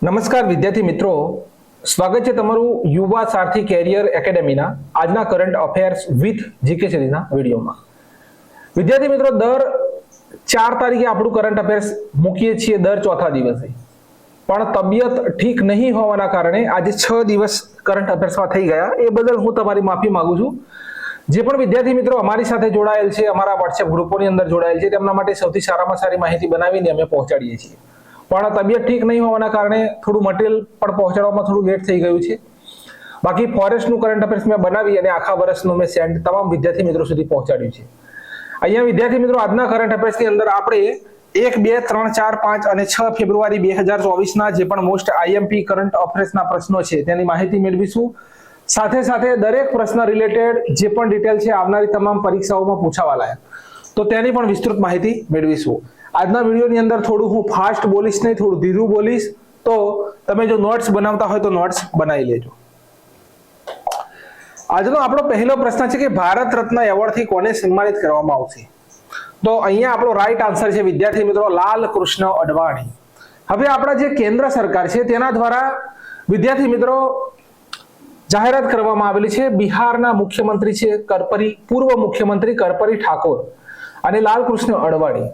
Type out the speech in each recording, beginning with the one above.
નમસ્કાર વિદ્યાર્થી મિત્રો, સ્વાગત છે તમારું યુવા સારથી કેરિયર એકેડેમીના આજના કરંટ અફેર્સ વિથ જીકે સિરીઝના વિડીયોમાં. વિદ્યાર્થી મિત્રો, દર 4 તારીખે આપણું કરંટ અફેર્સ મૂકીએ છીએ દર ચોથા દિવસે, પણ તબિયત ઠીક નહીં હોવાના કારણે આજે 6 દિવસ કરંટ અફેર્સમાં થઈ ગયા. એ બદલ હું તમારી માફી માંગુ છું. જે પણ વિદ્યાર્થી મિત્રો અમારી સાથે જોડાયેલ છે, અમારા વોટ્સએપ ગ્રુપોની અંદર જોડાયેલ છે, તેમના માટે સૌથી સારામાં સારી માહિતી બનાવીને અમે પહોંચાડીએ છીએ. પણ તબિયત ઠીક નહીં હોવાના કારણે થોડું મટીરિયલ પણ પહોંચાડવામાં થોડું લેટ થઈ ગયું છે. બાકી ફોરેસ્ટનું કરંટ અફેર્સ મેં બનાવી અને આખા વર્ષનું મેં સેન્ડ તમામ વિદ્યાર્થી મિત્રો સુધી પહોંચાડ્યું છે. અહીંયા વિદ્યાર્થી મિત્રો આજના કરંટ અફેર્સની અંદર આપણે 1, 2, 3, 4, 5 અને 6 ફેબ્રુઆરી 2024ના જે પણ મોસ્ટ આઈએમપી કરંટ અફેર્સના પ્રશ્નો છે તેની માહિતી મેળવીશું. સાથે સાથે દરેક પ્રશ્ન રિલેટેડ જે પણ ડિટેલ છે આવનારી તમામ પરીક્ષાઓમાં પૂછાવા લાયક, તો તેની પણ વિસ્તૃત માહિતી મેળવીશું. આજના વિડીયોની અંદર થોડું હું ફાસ્ટ બોલીશ નહીં, થોડું ધીરું બોલીશ, તો તમે જો નોટ્સ બનાવતા હોય તો નોટ્સ બનાવી લેજો. આજનો આપણો પહેલો પ્રશ્ન છે કે ભારત રત્ન એવોર્ડથી કોને સન્માનિત કરવામાં આવશે? તો અહીંયા આપણો રાઈટ આન્સર છે વિદ્યાર્થી મિત્રો, લાલકૃષ્ણ અડવાણી. હવે આપણા જે કેન્દ્ર સરકાર છે તેના દ્વારા વિદ્યાર્થી મિત્રો જાહેરાત કરવામાં આવેલી છે. બિહારના મુખ્યમંત્રી છે પૂર્વ મુખ્યમંત્રી કર્પરી ઠાકોર અને લાલકૃષ્ણ અડવાણી.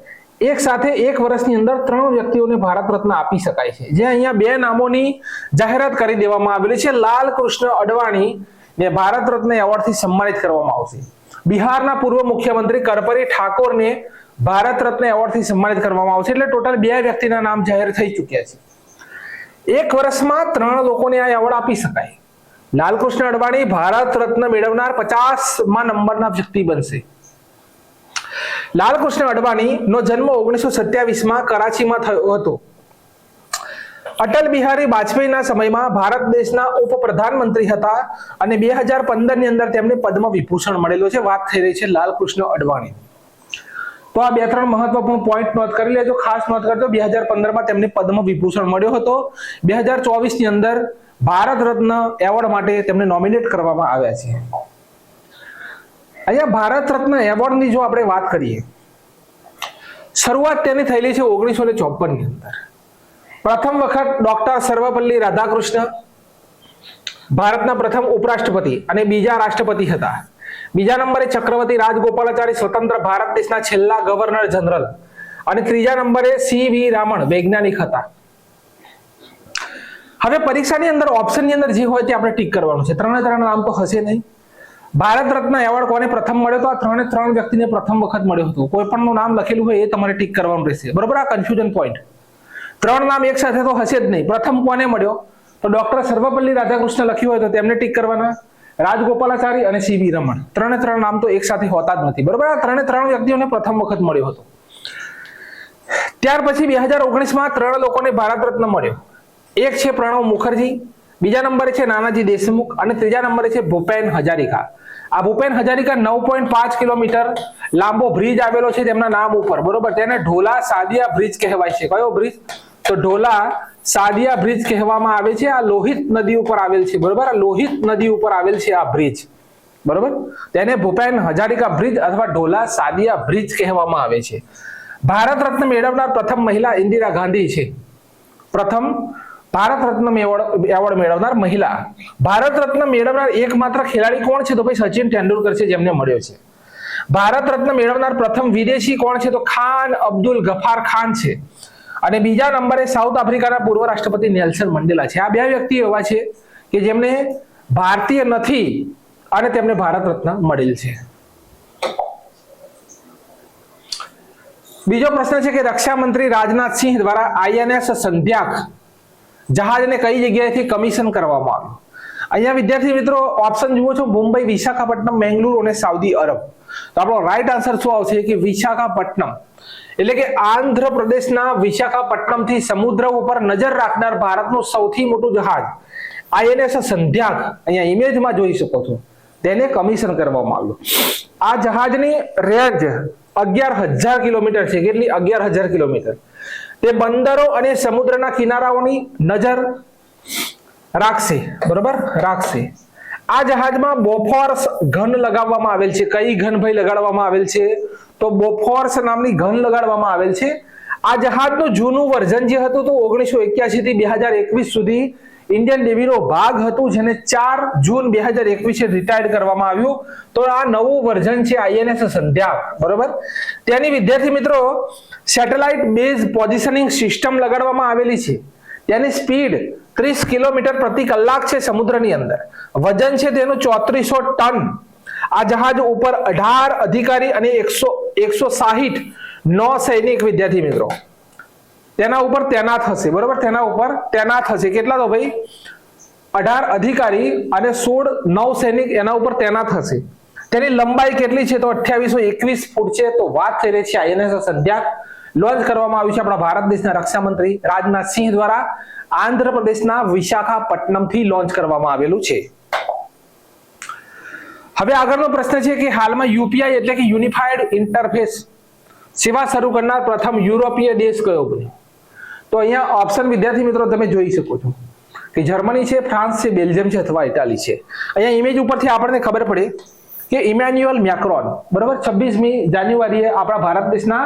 એક સાથે 1 વર્ષની અંદર 3 વ્યક્તિઓને ભારત રત્ન આપી શકાય છે. જે અહીંયા 2 નામોની જાહેરાત કરી દેવામાં આવેલી છે. લાલકૃષ્ણ અડવાણી ને ભારત રત્ન એવોર્ડથી સન્માનિત કરવામાં આવશે. બિહારના પૂર્વ મુખ્યમંત્રી કર્પરી ઠાકોરને ભારત રત્ન એવોર્ડથી સન્માનિત કરવામાં આવશે. એટલે ટોટલ 2 વ્યક્તિના નામ જાહેર થઈ ચૂક્યા છે. 1 વર્ષમાં 3 લોકોને આ એવોર્ડ આપી શકાય. લાલકૃષ્ણ અડવાણી ભારત રત્ન મેળવનાર 50મા નંબરના વ્યક્તિ બનશે. લાલકૃષ્ણ અડવાણી નો જન્મ 1927માં કરાચીમાં થયો હતો. અટલ બિહારી વાજપેયીના સમયમાં ભારત દેશના ઉપપ્રધાનમંત્રી હતા અને 2015ની અંદર તેમને પદ્મ વિભૂષણ મળેલો છે. વાત થઈ રહી છે લાલકૃષ્ણ અડવાણી. તો આ 2-3 મહત્વપૂર્ણ પોઈન્ટ નોટ કરી લેજો, ખાસ નોટ કરજો. 2015માં તેમને પદ્મ વિભૂષણ મળ્યો હતો. 2024ની અંદર ભારત રત્ન એવોર્ડ માટે તેમને નોમિનેટ કરવામાં આવ્યા છે. અહીંયા ભારત રત્ન એવોર્ડની જો આપણે વાત કરીએ, શરૂઆત તેની થયેલી છે 1954ની અંદર. પ્રથમ વખત ડોક્ટર સર્વપલ્લી રાધાકૃષ્ણ ભારતના પ્રથમ ઉપરાષ્ટ્રપતિ અને બીજા રાષ્ટ્રપતિ હતા. બીજા નંબરે ચક્રવર્તી રાજગોપાલાચારી સ્વતંત્ર ભારત દેશના છેલ્લા ગવર્નર જનરલ અને ત્રીજા નંબરે સીવી રામણ વૈજ્ઞાનિક હતા. હવે પરીક્ષાની અંદર ઓપ્શનની અંદર જે હોય તે આપણે ટીક કરવાનું છે. 3 નામ તો હશે નહીં. ભારત રત્ન એવોર્ડ કોને પ્રથમ મળ્યો તો? આ 3 વ્યક્તિને પ્રથમ વખત મળ્યો હતો. કોઈ પણ નું નામ લખેલું હોય એ તમારે ટીક કરવાનું રહેશે, બરોબર? આ કન્ફ્યુઝન પોઈન્ટ. 3 નામ એક સાથે તો હશે જ નહીં. પ્રથમ કોને મળ્યો તો ડોક્ટર સર્વપલ્લી રાધાકૃષ્ણ લખ્યું હોય તો તેમને ટીક કરવાના. રાજગોપાલાચારી અને સીવી રમણ, 3 નામ તો એક સાથે હોતા જ નથી, બરોબર? આ 3 વ્યક્તિઓને પ્રથમ વખત મળ્યો હતો. ત્યાર પછી 2019માં 3 લોકોને ભારત રત્ન મળ્યો. એક છે પ્રણવ મુખર્જી, બીજા નંબરે છે નાનાજી દેશમુખ અને ત્રીજા નંબરે છે ભૂપેન હજારિકા. આ ભૂપેન હજારિકા 9.5 કિલોમીટર લાંબો બ્રિજ આવેલો છે તેમના નામ ઉપર, બરોબર? તેને ઢોલા સાદિયા બ્રિજ કહેવાય છે. કયો બ્રિજ? તો ઢોલા સાદિયા બ્રિજ કહેવામાં આવે છે. આ લોહિત નદી ઉપર આવેલ છે, બરોબર? આ લોહિત નદી ઉપર આવેલ છે આ બ્રિજ, બરોબર? તેને ભૂપેન હજારિકા બ્રિજ અથવા ઢોલા સાદિયા બ્રિજ કહેવામાં આવે છે. ભારત રત્ન મેળવનાર પ્રથમ મહિલા ઇન્દિરા ગાંધી છે. પ્રથમ ભારત રત્ન એવોર્ડ મેળવનાર મહિલા. ભારત રત્ન મેળવનાર એકમાત્ર ખેલાડી કોણ છે? તો ભાઈ સચિન તેંડુલકર છે, જેમને મળ્યો છે. ભારત રત્ન મેળવનાર પ્રથમ વિદેશી કોણ છે? તો ખાન અબ્દુલ ગફાર ખાન છે. અને બીજા નંબરે સાઉથ આફ્રિકાના પૂર્વ રાષ્ટ્રપતિ નેલ્સન મંડેલા છે. આ 2 વ્યક્તિ એવા છે કે જેમને ભારતીય નથી અને તેમને ભારત રત્ન મળેલ છે. બીજો પ્રશ્ન છે કે રક્ષા મંત્રી રાજનાથ સિંહ દ્વારા આઈએનએસ સંધ્યાક જહાજને કઈ જગ્યાએથી કમિશન કરવામાં આવ્યું? અહીંયા વિદ્યાર્થી મિત્રો ઓપ્શન જુઓ છો, મુંબઈ, વિશાખાપટ્ટનમ, બેંગલુરુ અને સાઉદી અરબ. તો આપણો રાઈટ આન્સર શું આવશે કે વિશાખાપટ્ટનમ. એટલે કે આંધ્રપ્રદેશના વિશાખાપટ્ટનમથી સમુદ્ર ઉપર નજર રાખનાર ભારતનું સૌથી મોટું જહાજ આઈએનએસ સંધ્યાક, અહીંયા ઇમેજમાં જોઈ શકો છો, તેને કમિશન કરવામાં આવ્યું. આ જહાજની રેન્જ 11,000 કિલોમીટર છે. કેટલી? 11,000 કિલોમીટર. તે બંદરો અને સમુદ્રના કિનારાઓની નજર રાખશે, બરોબર? રાખશે. આ જહાજમાં બોફોર્સ ઘન લગાવવામાં આવેલ છે. કઈ ઘન ભાઈ લગાડવામાં આવેલ છે? તો બોફોર્સ નામની ઘન લગાડવામાં આવેલ છે. આ જહાજનું જૂનું વર્ઝન જે હતું તો 1981 થી 2021 સુધી ઇન્ડિયન નેવીનો ભાગ હતું, જેને 4 જૂન 2021 રિટાયર્ડ કરવામાં આવ્યું. તો આ નવું વર્ઝન છે આઈએનએસ સંધ્યા, બરોબર. તેની વિદ્યાર્થી મિત્રો સેટેલાઇટ બેઝ પોઝિશનિંગ સિસ્ટમ લગાડવામાં આવેલી છે. તેની સ્પીડ 30 કિલોમીટર પ્રતિ કલાક છે સમુદ્રની અંદર. વજન છે તેનું 3400 ટન. આ જહાજ ઉપર 18 અધિકારી અને 160 નૌસૈનિક વિદ્યાર્થી મિત્રો તેના ઉપર તૈનાત હશે, બરોબર. તેના ઉપર તૈનાત હશે. કેટલા તો ભાઈ 18 અધિકારી અને 16 નૌસૈનિક એના ઉપર તૈનાત હશે. તેની લંબાઈ કેટલી છે તો 2821 ફૂટ છે. તો વાત થઈ રહી છે આઈએનએસ સંધ્યા. લોન્ચ કરવામાં આવ્યું છે આપણા ભારત દેશના રક્ષા મંત્રી રાજનાથ સિંહ દ્વારા. આંધ્રપ્રદેશના વિશાખાપટ્ટનમ થી લોન્ચ કરવામાં આવેલું છે. હવે આગળનો પ્રશ્ન છે કે હાલમાં યુપીઆઈ એટલે કે યુનિફાઈડ ઇન્ટરફેસ સેવા શરૂ કરનાર પ્રથમ યુરોપીય દેશ કયો બન્યો? તો અહીંયા ઓપ્શન વિદ્યાર્થી મિત્રો તમે જોઈ શકો છો કે જર્મની છે, ફ્રાન્સ છે, બેલ્જિયમ છે અથવા ઇટાલી છે. અહીંયા ઇમેજ ઉપરથી આપણને ખબર પડે કે ઇમેન્યુઅલ મેક્રોન, બરાબર, 26મી જાન્યુઆરીએ આપણા ભારત દેશના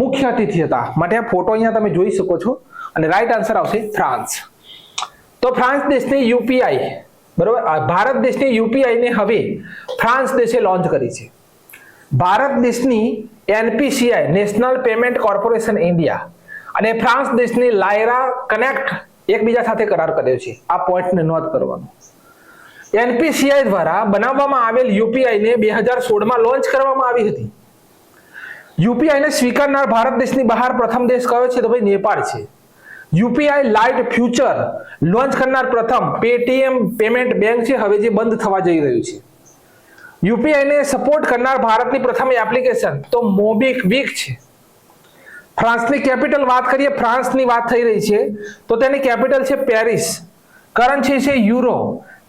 મુખ્ય અતિથિ હતા. માટે આ ફોટો અહીંયા તમે જોઈ શકો છો અને રાઈટ આન્સર આવશે ફ્રાન્સ. તો ફ્રાન્સ દેશની યુપીઆઈ, બરોબર, ભારત દેશની યુપીઆઈ ને હવે ફ્રાન્સ દેશે લોન્ચ કરી છે. ભારત દેશની NPCI national payment corporation India અને ફ્રાન્સ દેશની લાયરા કનેક્ટ એકબીજા સાથે કરાર કર્યો છે. આ પોઈન્ટને નોંધ કરવાનો. એનપીસીઆઈ દ્વારા બનાવવામાં આવેલ યુપીઆઈ ને 2016 માં લોન્ચ કરવામાં આવી હતી. યુપીઆઈ ને સ્વીકારનાર ભારત દેશની બહાર પ્રથમ દેશ કયો છે તો ભાઈ નેપાળ છે. યુપીઆઈ લાઇટ ફ્યુચર લોન્ચ કરનાર પ્રથમ પેટીએમ પેમેન્ટ બેંક છે, હવે જે બંધ થવા જઈ રહ્યું છે. યુપીઆઈ ને સપોર્ટ કરનાર ભારતની પ્રથમ એપ્લિકેશન તો મોબીક્વિક છે. ફ્રાન્સની કેપિટલ વાત કરીએ, ફ્રાન્સની વાત થઈ રહી છે તો તેની કેપિટલ છે પેરિસ. કરન્સી છે યુરો.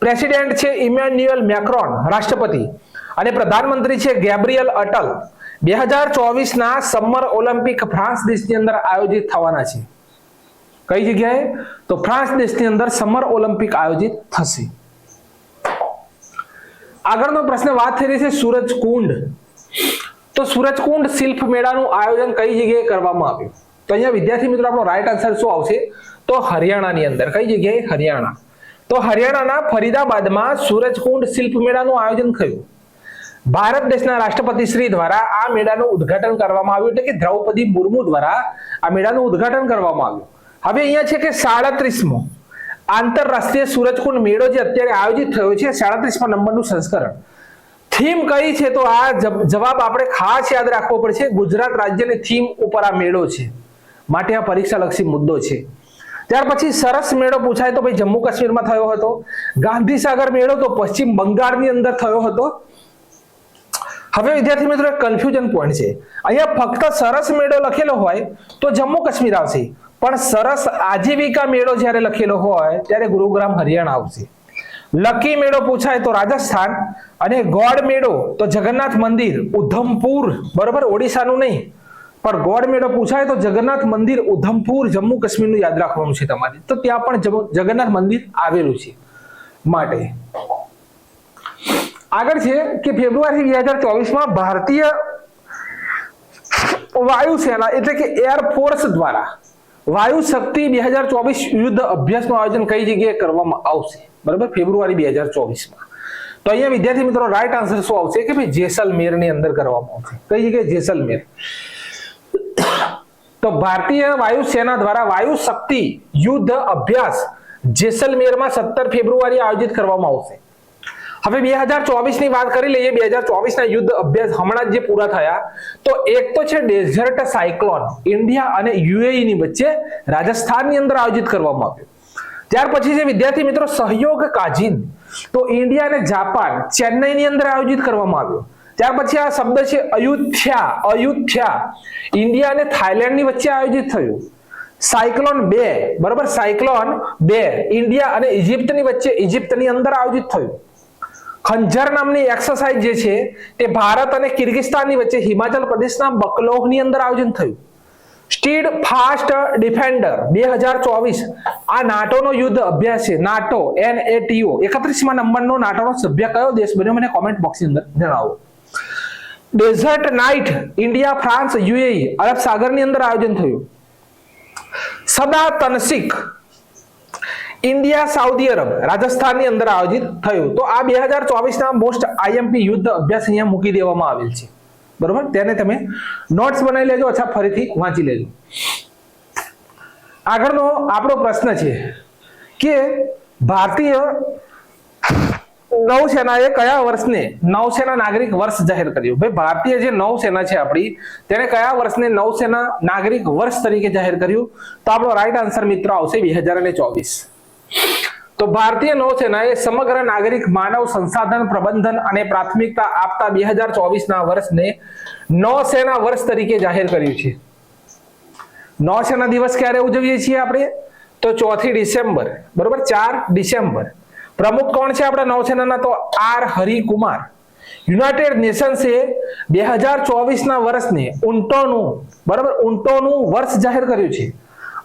પ્રેસિડેન્ટ છે ઇમેન્યુઅલ મેક્રોન રાષ્ટ્રપતિ અને પ્રધાનમંત્રી છે ગેબ્રિયલ અટલ. 2024 ના સમર ઓલિમ્પિક ફ્રાન્સ દેશની અંદર આયોજિત થવાના છે. કઈ જગ્યાએ તો ફ્રાન્સ દેશની અંદર સમર ઓલિમ્પિક આયોજિત થશે. આગળનો પ્રશ્ન વાત થઈ રહી છે સૂરજકુંડ. તો સૂરજકુંડ શિલ્પ મેળાનું આયોજન કઈ જગ્યાએ કરવામાં આવ્યું? તો અહીંયા વિદ્યાર્થી મિત્રો આપણો રાઈટ આન્સર શું આવશે તો હરિયાણાની અંદર. કઈ જગ્યાએ? હરિયાણા. તો હરિયાણાના ફરીદાબાદમાં સૂરજકુંડ શિલ્પ મેળાનું આયોજન થયું. ભારત દેશના રાષ્ટ્રપતિ શ્રી દ્વારા આ મેળાનું ઉદ્ઘાટન કરવામાં આવ્યું, એટલે કે દ્રૌપદી મુર્મુ દ્વારા આ મેળાનું ઉદ્ઘાટન કરવામાં આવ્યું. હવે અહીંયા છે કે 37મો આંતરરાષ્ટ્રીય સૂરજકુંડ મેળો જે અત્યારે આયોજિત થયો છે, 37મા નંબરનું સંસ્કરણ. થીમ કઈ છે તો આ જવાબ આપણે ખાસ યાદ રાખવો પડશે. ગુજરાત રાજ્યની થીમ ઉપર આ મેળો છે, માટે આ પરીક્ષાલક્ષી મુદ્દો છે. ત્યાર પછી સરસ મેળો પૂછાય તો ભાઈ જમ્મુ કાશ્મીરમાં થયો હતો. ગાંધીસાગર મેળો તો પશ્ચિમ બંગાળની અંદર થયો હતો. હવે વિદ્યાર્થી મિત્રો એક કન્ફ્યુઝન પોઈન્ટ છે. અહીંયા ફક્ત સરસ મેળો લખેલો હોય તો જમ્મુ કાશ્મીર આવશે, પણ સરસ આજીવિકા મેળો જ્યારે લખેલો હોય ત્યારે ગુરુગ્રામ હરિયાણા આવશે. લકી મેળો પૂછાય તો રાજસ્થાન અને ગોળ મેળો તો જગન્નાથ મંદિર ઉધમપુર, બરોબર, ઓડિશાનું નહીં, પણ ગોળ મેળો પૂછાય તો જગન્નાથ મંદિર ઉધમપુર જમ્મુ કાશ્મીરનું યાદ રાખવાનું છે તમારે. તો ત્યાં પણ જગન્નાથ મંદિર આવેલું છે. માટે આગળ છે કે ફેબ્રુઆરી 2024માં ભારતીય વાયુસેના એટલે કે એરફોર્સ દ્વારા વાયુ શક્તિ 2024 યુદ્ધ અભ્યાસનું આયોજન કઈ જગ્યાએ કરવામાં આવશે? બરાબર, ફેબ્રુઆરી 2024માં. તો અહીંયા વિદ્યાર્થી મિત્રો રાઈટ આન્સર શું આવશે કે ભાઈ જેસલમેર ની અંદર કરવામાં આવશે. કઈ જગ્યાએ? જેસલમેર. તો ભારતીય વાયુસેના દ્વારા વાયુ શક્તિ યુદ્ધ અભ્યાસ જેસલમેરમાં 17 ફેબ્રુઆરી આયોજિત કરવામાં આવશે. હવે 2024 ની વાત કરી લઈએ. 2024 ના યુદ્ધ અભ્યાસ હમણાં જે પૂરા થયા, તો એક તો છે ડેઝર્ટ સાયક્લોન ઇન્ડિયા અને યુએઈ ની વચ્ચે રાજસ્થાનની અંદર આયોજિત કરવામાં આવ્યું. ત્યાર પછી છે વિદ્યાર્થી મિત્રો સહયોગ કાઝીન, તો ઇન્ડિયા અને જાપાન ચેન્નઈની અંદર આયોજિત કરવામાં આવ્યું. ત્યાર પછી આ શબ્દ છે અયુથ્યા ઇન્ડિયા અને થાઈલેન્ડની વચ્ચે આયોજિત થયું. સાયક્લોન 2, બરાબર, સાયક્લોન 2 ઇન્ડિયા અને ઇજિપ્તની વચ્ચે ઇજિપ્તની અંદર આયોજિત થયું. ખંજર નામની એક્સરસાઇઝ જે છે તે ભારત અને કિર્ગિસ્તાનની વચ્ચે હિમાચલ પ્રદેશના બકલોહની અંદર આયોજન થયું. સ્ટીડ ફાસ્ટ ડિફેન્ડર 2024 આ નાટોનો યુદ્ધ અભ્યાસ છે. નાટો NATO 31મા નંબરનો નાટોનો સભ્ય કયો દેશ બન્યો? મને કોમેન્ટ બોક્સની અંદર જણાવો. Desert Knight India, France, UAE અરબ સાગરની અંદર આયોજન થયું. સદા તનસિક ઇન્ડિયા, સાઉદી અરબ, રાજસ્થાનની અંદર આયોજિત થયું. તો આ 2024 ના મોસ્ટ આઈએમપી યુદ્ધ અભ્યાસ અહીંયા મૂકી દેવામાં આવેલ છે. બરોબર, તેને તમે નોટ્સ બનાવી લેજો અથવા ફરીથી વાંચી લેજો. આગળનો આપણો પ્રશ્ન છે કે ભારતીય નૌસેનાએ કયા વર્ષને નૌસેના નાગરિક વર્ષ જાહેર કર્યું? ભાઈ, ભારતીય જે નૌસેના છે આપણી, તેને કયા વર્ષને નૌસેના નાગરિક વર્ષ તરીકે જાહેર કર્યું? તો આપણો રાઈટ આન્સર મિત્રો આવશે 2024. તો ભારતીય નૌસેનાએ સમગ્ર નાગરિક માનવ સંસાધન પ્રબંધન અને પ્રાથમિકતા આપતા 2024 ના વર્ષને નૌસેના વર્ષ તરીકે જાહેર કર્યું છે. નૌસેના દિવસ ક્યારે ઉજવીએ છીએ આપણે? તો 4 ડિસેમ્બર. બરોબર, 4 ડિસેમ્બર. પ્રમુખ કોણ છે આપણા નૌસેનાના? તો આર હરિકુમાર. યુનાઇટેડ નેશન્સે 2024 ના વર્ષને ઊંટોનું, બરોબર, ઊંટોનું વર્ષ જાહેર કર્યું છે.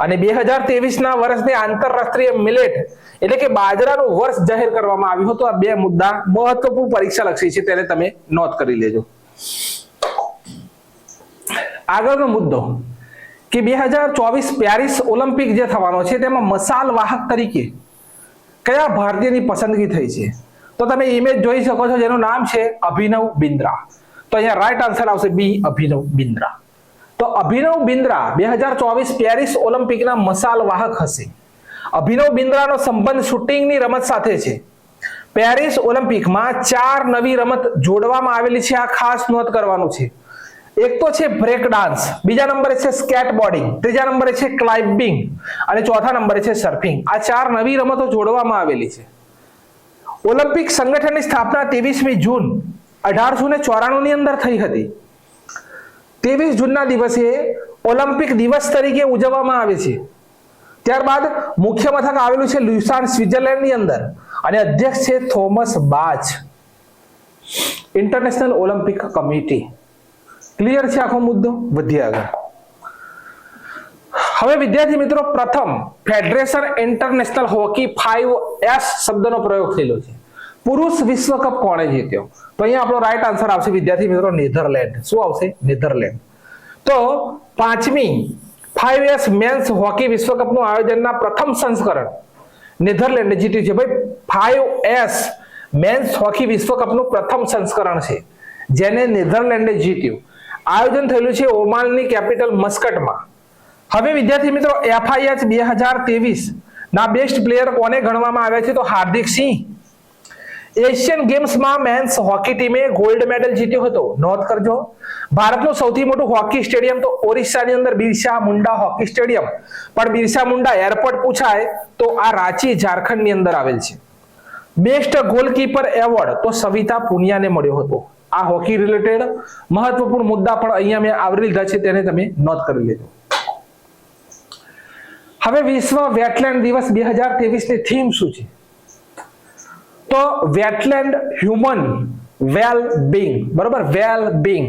અને 2023 ના વર્ષને આંતરરાષ્ટ્રીય મિલેટ એટલે કે બાજરાનું વર્ષ જાહેર કરવામાં આવ્યું હતું. આ બે મુદ્દા મહત્વપૂર્ણ પરીક્ષા લક્ષી છે, તેને તમે નોંધ કરી લેજો. આગળનો મુદ્દો કે 2024 પેરિસ ઓલિમ્પિક જે થવાનો છે તેમાં મશાલ વાહક તરીકે કયા ભારતીયની પસંદગી થઈ છે? તો તમે ઇમેજ જોઈ શકો છો, જેનું નામ છે અભિનવ બિંદ્રા. તો અહીંયા રાઈટ આન્સર આવશે બી, અભિનવ બિંદ્રા. તો અભિનવ બિંદ્રા 2024 પેરિસ ઓલિમ્પિકના મશાલ વાહક હશે. અભિનવ બિંદ્રાનો સંબંધ શૂટિંગની રમત સાથે છે. પેરિસ ઓલિમ્પિકમાં 4 નવી રમત જોડવામાં આવેલી છે, આ ખાસ નોંધ કરવાનું છે. એક તો છે બ્રેક ડાન્સ, બીજા નંબરે છે સ્કેટબોર્ડિંગ, ત્રીજા નંબરે છે ક્લાઇમ્બિંગ અને ચોથા નંબરે છે સર્ફિંગ. આ 4 નવી રમતો જોડવામાં આવેલી છે. ઓલિમ્પિક સંગઠનની સ્થાપના 23મી જૂન 1894 ની અંદર થઈ હતી. 23 જૂનના દિવસે ઓલિમ્પિક દિવસ તરીકે ઉજવવામાં આવે છે. ત્યારબાદ મુખ્ય મથક આવેલું છે લ્યુસાન, સ્વિટ્ઝરલેન્ડની અંદર અને અધ્યક્ષ છે Thomas Bach. International Olympic Committee. Clear છે આખો મુદ્દો? વધીએ આગળ. હવે વિદ્યાર્થી મિત્રો, પ્રથમ ફેડરેશન ઇન્ટરનેશનલ હોકી 5S શબ્દનો પ્રયોગ થયેલો છે. પુરુષ વિશ્વ કપ કોણે જીત્યો? તો અહીંયા આપણો રાઈટ આન્સર આવશે વિદ્યાર્થી મિત્રો નેધરલેન્ડ. શું આવશે? નેધરલેન્ડ. તો 5મી 5S મેન્સ હોકી વિશ્વકપનું આયોજનના પ્રથમ સંસ્કરણ નેધરલેન્ડે જીત્યું છે. ભાઈ, 5S મેન્સ હોકી વિશ્વકપનું પ્રથમ સંસ્કરણ છે જેને નેધરલેન્ડે જીત્યું. આયોજન થયેલું છે ઓમાનની કેપિટલ મસ્કટમાં. હવે વિદ્યાર્થી મિત્રો, FIH 2023 ના બેસ્ટ પ્લેયર કોને ગણવામાં આવ્યા છે? તો હાર્દિક સિંહ. એશિયન ગેમ્સમાં મેન્સ હોકી ટીમે ગોલ્ડ મેડલ જીત્યો હતો. નોંધ કરજો. ભારતનું સૌથી મોટું હોકી સ્ટેડિયમ તો ઓરિસ્સાની અંદર બિરસા મુંડા હોકી સ્ટેડિયમ, પણ બિરસા મુંડા એરપોર્ટ પૂછાય તો આ રાંચી, ઝારખંડની અંદર આવેલ છે. બેસ્ટ ગોલકીપર એવોર્ડ તો સવિતા પુનિયાને મળ્યો હતો. આ હોકી રિલેટેડ મહત્વપૂર્ણ મુદ્દા પણ અહીંયા મેં આવરી લીધા છે, તેને તમે નોંધ કરી લેજો. હવે વિશ્વ વેટલેન્ડ દિવસ 2023 ની થીમ શું છે? તો વેટલેન્ડ હ્યુમન વેલ બીંગ. બરોબર, વેલ બીંગ.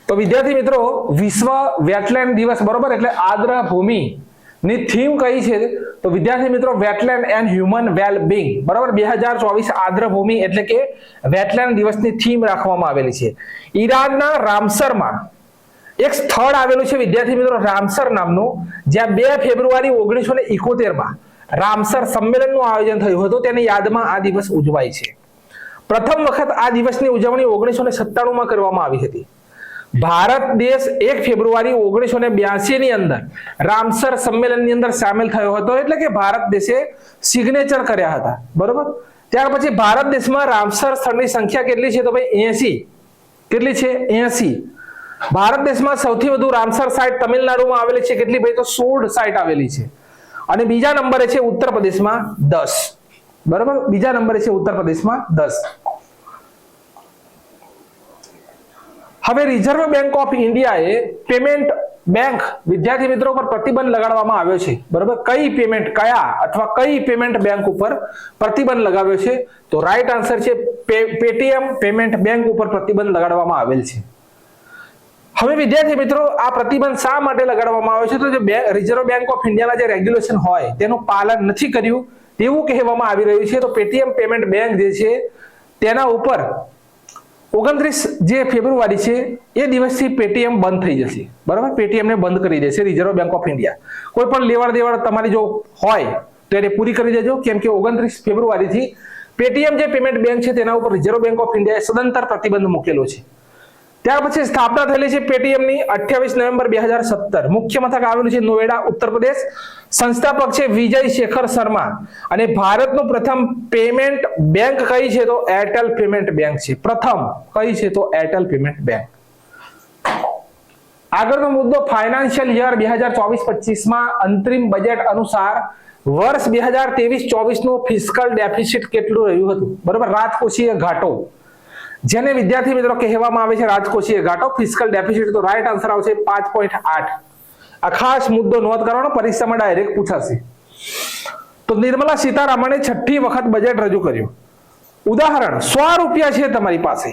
તો વિદ્યાર્થી મિત્રો, વિશ્વ વેટલેન્ડ દિવસ, બરોબર, એટલે આદ્ર ભૂમિ ની થીમ કઈ છે? તો વિદ્યાર્થી મિત્રો, wetland and human well being. બરોબર, 2024 આદ્ર ભૂમિ એટલે કે વેટલેન્ડ દિવસની થીમ રાખવામાં આવેલી છે. ઈરાનના રામસરમાં એક સ્થળ આવેલું છે વિદ્યાર્થી મિત્રો, રામસર નામનું, જ્યાં 2 ફેબ્રુઆરી 1971 રામસર સંમેલનનું આયોજન થયું હતું. તેની યાદમાં આ દિવસ ઉજવાય છે. પ્રથમ વખત આ દિવસની ઉજવણી 1997 કરવામાં આવી હતી. ભારત દેશ 1 ફેબ્રુઆરી 1982 ની અંદર રામસર સંમેલનની અંદર સામેલ થયો હતો, એટલે કે ભારત દેશે સિગ્નેચર કર્યા હતા. બરોબર, ત્યાર પછી ભારત દેશમાં રામસર સ્થળની સંખ્યા કેટલી છે? તો ભાઈ 80. કેટલી છે? 80. ભારત દેશમાં સૌથી વધુ રામસર સાઇટ તમિલનાડુમાં આવેલી છે. કેટલી ભાઈ? તો 16 સાઇટ આવેલી છે. અને બીજા નંબરે છે ઉત્તર પ્રદેશમાં 10. બરોબર, બીજા નંબરે છે ઉત્તર પ્રદેશમાં 10. હવે રિઝર્વ બેંક ઓફ ઇન્ડિયાએ પેમેન્ટ બેંક વિદ્યાર્થી મિત્રો પર પ્રતિબંધ લગાડવામાં આવ્યો છે. બરોબર, કઈ પેમેન્ટ, કયા અથવા કઈ પેમેન્ટ બેંક ઉપર પ્રતિબંધ લગાવ્યો છે? તો રાઈટ આન્સર છે પેટીએમ પેમેન્ટ બેંક ઉપર પ્રતિબંધ લગાડવામાં આવેલ છે. હવે વિદ્યાર્થી મિત્રો, આ પ્રતિબંધ શા માટે લગાડવામાં આવ્યો છે? તો જે રિઝર્વ બેંક ઓફ ઇન્ડિયાના જે રેગ્યુલેશન હોય તેનું પાલન નથી કર્યું, તેવું કહેવામાં આવી રહ્યું છે. તો પેટીએમ પેમેન્ટ બેંક જે છે તેના ઉપર 29 જે ફેબ્રુઆરી છે એ દિવસથી પેટીએમ બંધ થઈ જશે. બરાબર, પેટીએમ ને બંધ કરી દેશે રિઝર્વ બેંક ઓફ ઇન્ડિયા. કોઈ પણ લેવડ દેવડ તમારી જો હોય તો એને પૂરી કરી દેજો, કેમ કે 29 ફેબ્રુઆરીથી પેટીએમ જે પેમેન્ટ બેંક છે તેના ઉપર રિઝર્વ બેંક ઓફ ઇન્ડિયાએ સદંતર પ્રતિબંધ મૂકેલો છે. ત્યાર પછી સ્થાપના થયેલી છે પેટીએમ ની 28 નવેમ્બર 2017. મુખ્ય મથક આવેલું છે નોએડા, ઉત્તર પ્રદેશ. સંસ્થાપક છે વિજય શેખર શર્મા. અને ભારતનું પ્રથમ પેમેન્ટ બેંક કઈ છે તો એરટેલ પેમેન્ટ બેંક છે. પ્રથમ કઈ છે તો એરટેલ પેમેન્ટ બેંક. આગળનો મુદ્દો ફાઇનાન્શિયલ યર 2024-25 માં અંતરિમ બજેટ અનુસાર વર્ષ 2023-24 નું ફિસ્કલ ડેફિસિટ કેટલું રહ્યું હતું? બરાબર, રાજકોષીય ઘાટો, જેને વિદ્યાર્થી મિત્રો કહેવામાં આવે છે રાજકોષીય ઘાટો. ફિસ્કલ ડેફિસિટ તો રાઈટ આન્સર આવશે 5.8. આ ખાસ મુદ્દો નોંધ કરવાનો, પરીક્ષામાં ડાયરેક્ટ પૂછાશે. તો નિર્મલા સીતારામણે 6ઠી વખત બજેટ રજૂ કર્યું. ઉદાહરણ, 100 રૂપિયા છે તમારી પાસે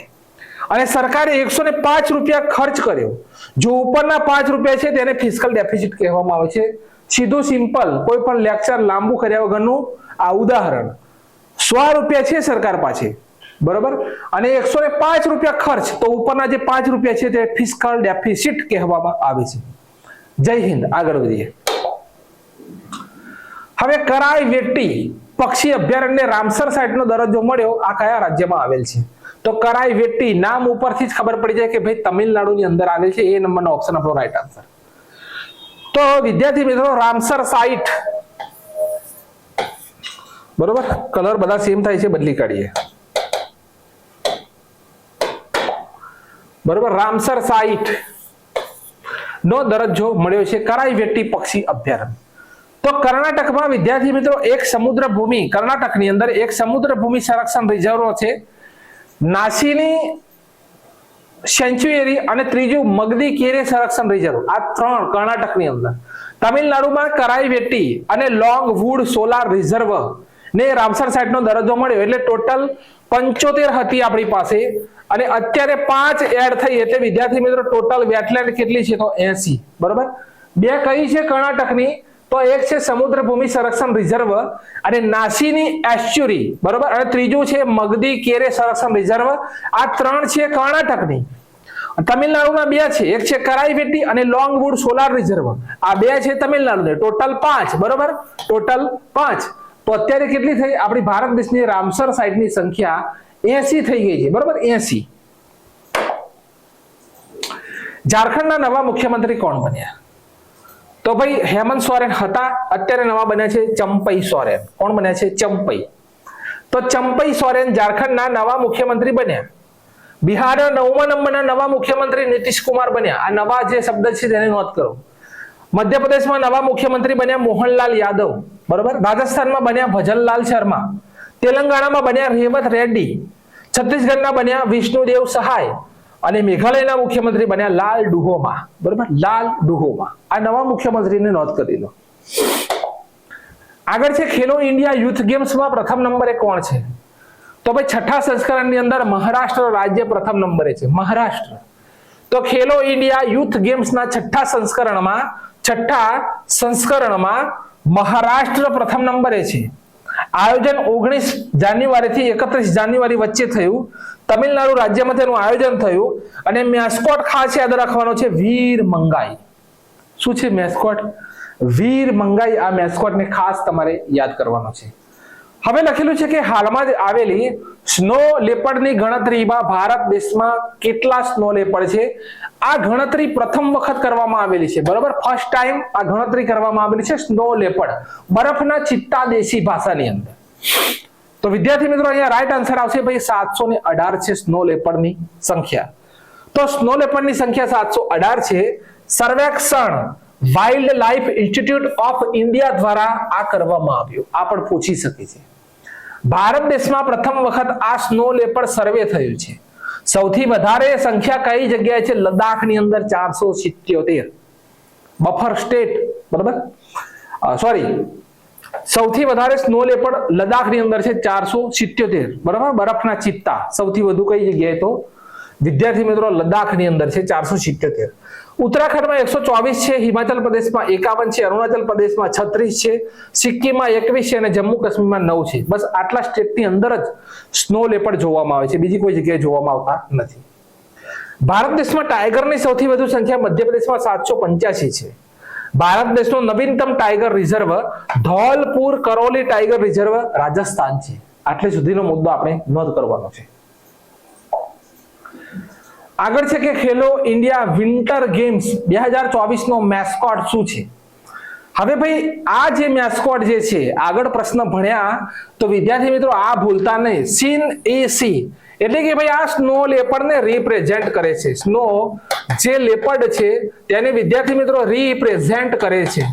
અને સરકારે 105 રૂપિયા ખર્ચ કર્યો. જો ઉપરના 5 રૂપિયા છે તેને ફિસ્કલ ડેફિસિટ કહેવામાં આવે છે. સીધું સિમ્પલ, કોઈ પણ લેક્ચર લાંબુ કર્યા વગરનું આ ઉદાહરણ. 100 રૂપિયા છે સરકાર પાસે, બરાબર, અને 105 રૂપિયા ખર્ચ, તો ઉપરના જે 5 રૂપિયા છે તે ફિસ્કલ ડેફિસિટ કહેવામાં આવે છે. જય હિન્દ. આગળ વધીએ. હવે કરાઈ વેટ્ટી પક્ષી અભયારણ્ય રામસર સાઇટનો દરજ્જો મળ્યો, આ કયા રાજ્યમાં આવેલ છે? તો કરાઈ વેટ્ટી નામ ઉપરથી જ ખબર પડી જાય કે ભાઈ તમિલનાડુની અંદર આવેલ છે. એ નંબરનો ઓપ્શન આપણો રાઈટ આન્સર. તો વિદ્યાર્થી મિત્રો રામસર સાઇટ, બરોબર, કલર બધા સેમ થાય છે, બદલી કાઢીએ. બરોબર, રામસર સાઇટ નો દરજ્જો મળ્યો છે કરાઈ વેટ્ટી પક્ષી અભયારણ્ય. તો કર્ણાટકમાં વિદ્યાર્થી મિત્રો એક સમુદ્ર ભૂમિ, કર્ણાટકની અંદર એક સમુદ્ર ભૂમિ સંરક્ષણ રિઝર્વ છે, નાસીની સેન્ચ્યુરી અને ત્રીજું મગદી કેરે સંરક્ષણ રિઝર્વ. આ 3 કર્ણાટકની અંદર. તમિલનાડુમાં કરાઈ વેટ્ટી અને લોંગ વુડ સોલાર રિઝર્વ ને રામસર સાઇટનો દરજ્જો મળ્યો, એટલે ટોટલ 75 હતી આપણી પાસે અને અત્યારે 5 એડ થઈ, એટલે વિદ્યાર્થી મિત્રો ટોટલ વેટલેન્ડ કેટલી છે તો 80. બરોબર, 2 કઈ છે કર્ણાટકની તો એક છે સમુદ્ર ભૂમિ સંરક્ષણ રિઝર્વ અને નાસીની એસ્ચ્યુરી, બરોબર, અને ત્રીજું છે મગદી કેરે સંરક્ષણ રિઝર્વ. આ 3 છે કર્ણાટકની. તમિલનાડુના 2 છે, એક છે કરાઈ વેટ્ટી અને લોંગ વુડ સોલાર રિઝર્વ. આ 2 છે તમિલનાડુને, ટોટલ 5. બરોબર, ટોટલ 5. તો અત્યારે કેટલી થઈ આપણી ભારત દેશની રામસર સાઇટની સંખ્યા 80 થઈ ગઈ છે. બરોબર, 80. ઝારખંડના નવા મુખ્યમંત્રી કોણ બન્યા? તો ભાઈ હેમંત સોરેન હતા, અત્યારે નવા બન્યા છે ચંપઈ સોરેન. કોણ બન્યા છે? ચંપઈ. તો ચંપઈ સોરેન ઝારખંડના નવા મુખ્યમંત્રી બન્યા. બિહારના 9મા નંબરના નવા મુખ્યમંત્રી નીતિશ કુમાર બન્યા. આ નવા જે શબ્દ છે તેને નોંધ કરો. મધ્યપ્રદેશમાં નવા મુખ્યમંત્રી બન્યા મોહનલાલ યાદવ. બરોબર, રાજસ્થાનમાં બન્યા ભજનલાલ શર્મા. તેલંગાણામાં બન્યા રેવત રેડ્ડી. છત્તીસગઢના બન્યા વિષ્ણુદેવ સહાય અને મેઘાલયના મુખ્યમંત્રી બન્યા લાલ ડુહોમા. બરોબર, લાલ ડુહોમા. આ નવા મુખ્યમંત્રીને નોંધ કરી લો. આગળ છે ખેલો ઇન્ડિયા યુથ ગેમ્સમાં પ્રથમ નંબરે કોણ છે? તો ભાઈ 6ઠા સંસ્કરણની અંદર મહારાષ્ટ્ર રાજ્ય પ્રથમ નંબરે છે. મહારાષ્ટ્ર. તો ખેલો ઇન્ડિયા યુથ ગેમ્સના 6ઠા સંસ્કરણમાં મહારાષ્ટ્ર પ્રથમ નંબરે છે. આયોજન 19 જાન્યુઆરી થી 31 જાન્યુઆરી વચ્ચે થયું. તમિલનાડુ રાજ્યમાં તેનું આયોજન થયું અને મેસ્કોટ ખાસ યાદ રાખવાનો છે વીર મંગાઈ. શું છે મેસ્કોટ? વીર મંગાઈ. આ મેસ્કોટને ખાસ તમારે યાદ કરવાનો છે. હવે લખેલું છે કે હાલમાં જ આવેલી સ્નો લેપર્ડની ગણતરીમાં ભારત દેશમાં કેટલા સ્નો લેપર્ડ છે? આ ગણતરી પ્રથમ વખત કરવામાં આવેલી છે. બરોબર, ફર્સ્ટ ટાઈમ આ ગણતરી કરવામાં આવેલી છે સ્નો લેપર્ડ, બરફના ચિત્તા દેશી ભાષાની અંદર. તો વિદ્યાર્થી મિત્રો અહીંયા રાઈટ આન્સર આવશે ભાઈ 718 છે સ્નો લેપર્ડની સંખ્યા. તો સ્નો લેપર્ડની સંખ્યા 718 છે. સર્વેક્ષણ wild life institute of India દ્વારા આ કરવામાં આવ્યું. આ પણ પૂછી શકે છે. ભારત દેશમાં પ્રથમ વખત આ સ્નો લેપર્ડ સર્વે થયું છે. સૌથી વધારે સંખ્યા કઈ જગ્યાએ છે? લદ્દાખની અંદર 477. Buffer state. બરાબર, સોરી, સૌથી વધારે સ્નો લેપર્ડ લદ્દાખની અંદર છે 477. બરાબર, બરફના ચિત્તા સૌથી વધુ કઈ જગ્યાએ? તો વિદ્યાર્થી મિત્રો લદ્દાખની અંદર છે 477, ઉત્તરાખંડમાં 124 છે, હિમાચલ પ્રદેશમાં 51 છે, અરુણાચલ પ્રદેશમાં 36 છે, સિક્કિમમાં 21 છે અને જમ્મુ કાશ્મીરમાં 9 છે. બસ આટલા સ્ટેટની અંદર જ સ્નો લેપર્ડ જોવામાં આવે છે, બીજી કોઈ જગ્યાએ જોવામાં આવતા નથી. ભારત દેશમાં ટાઈગરની સૌથી વધુ સંખ્યા મધ્યપ્રદેશમાં 785 છે. ભારત દેશનો નવીનતમ tiger reserve Dholpur Karauli tiger reserve Rajasthan છે. આટલે સુધીનો મુદ્દો આપણે નોંધ કરવાનો છે. આગળ છે કે ખેલો ઇન્ડિયા વિન્ટર ગેમ્સ 2024 નો મેસ્કોટ શું છે? હવે ભાઈ આ જે મેસ્કોટ જે છે, આગળ પ્રશ્ન ભણ્યા તો વિદ્યાર્થી મિત્રો આ ભૂલતા નહીં. સીન એસી એટલે કે ભાઈ આ સ્નો લેપર્ડને રિપ્રેઝેન્ટ કરે છે. સ્નો જે લેપર્ડ છે તેને વિદ્યાર્થી મિત્રો રિપ્રેઝેન્ટ કરે છે,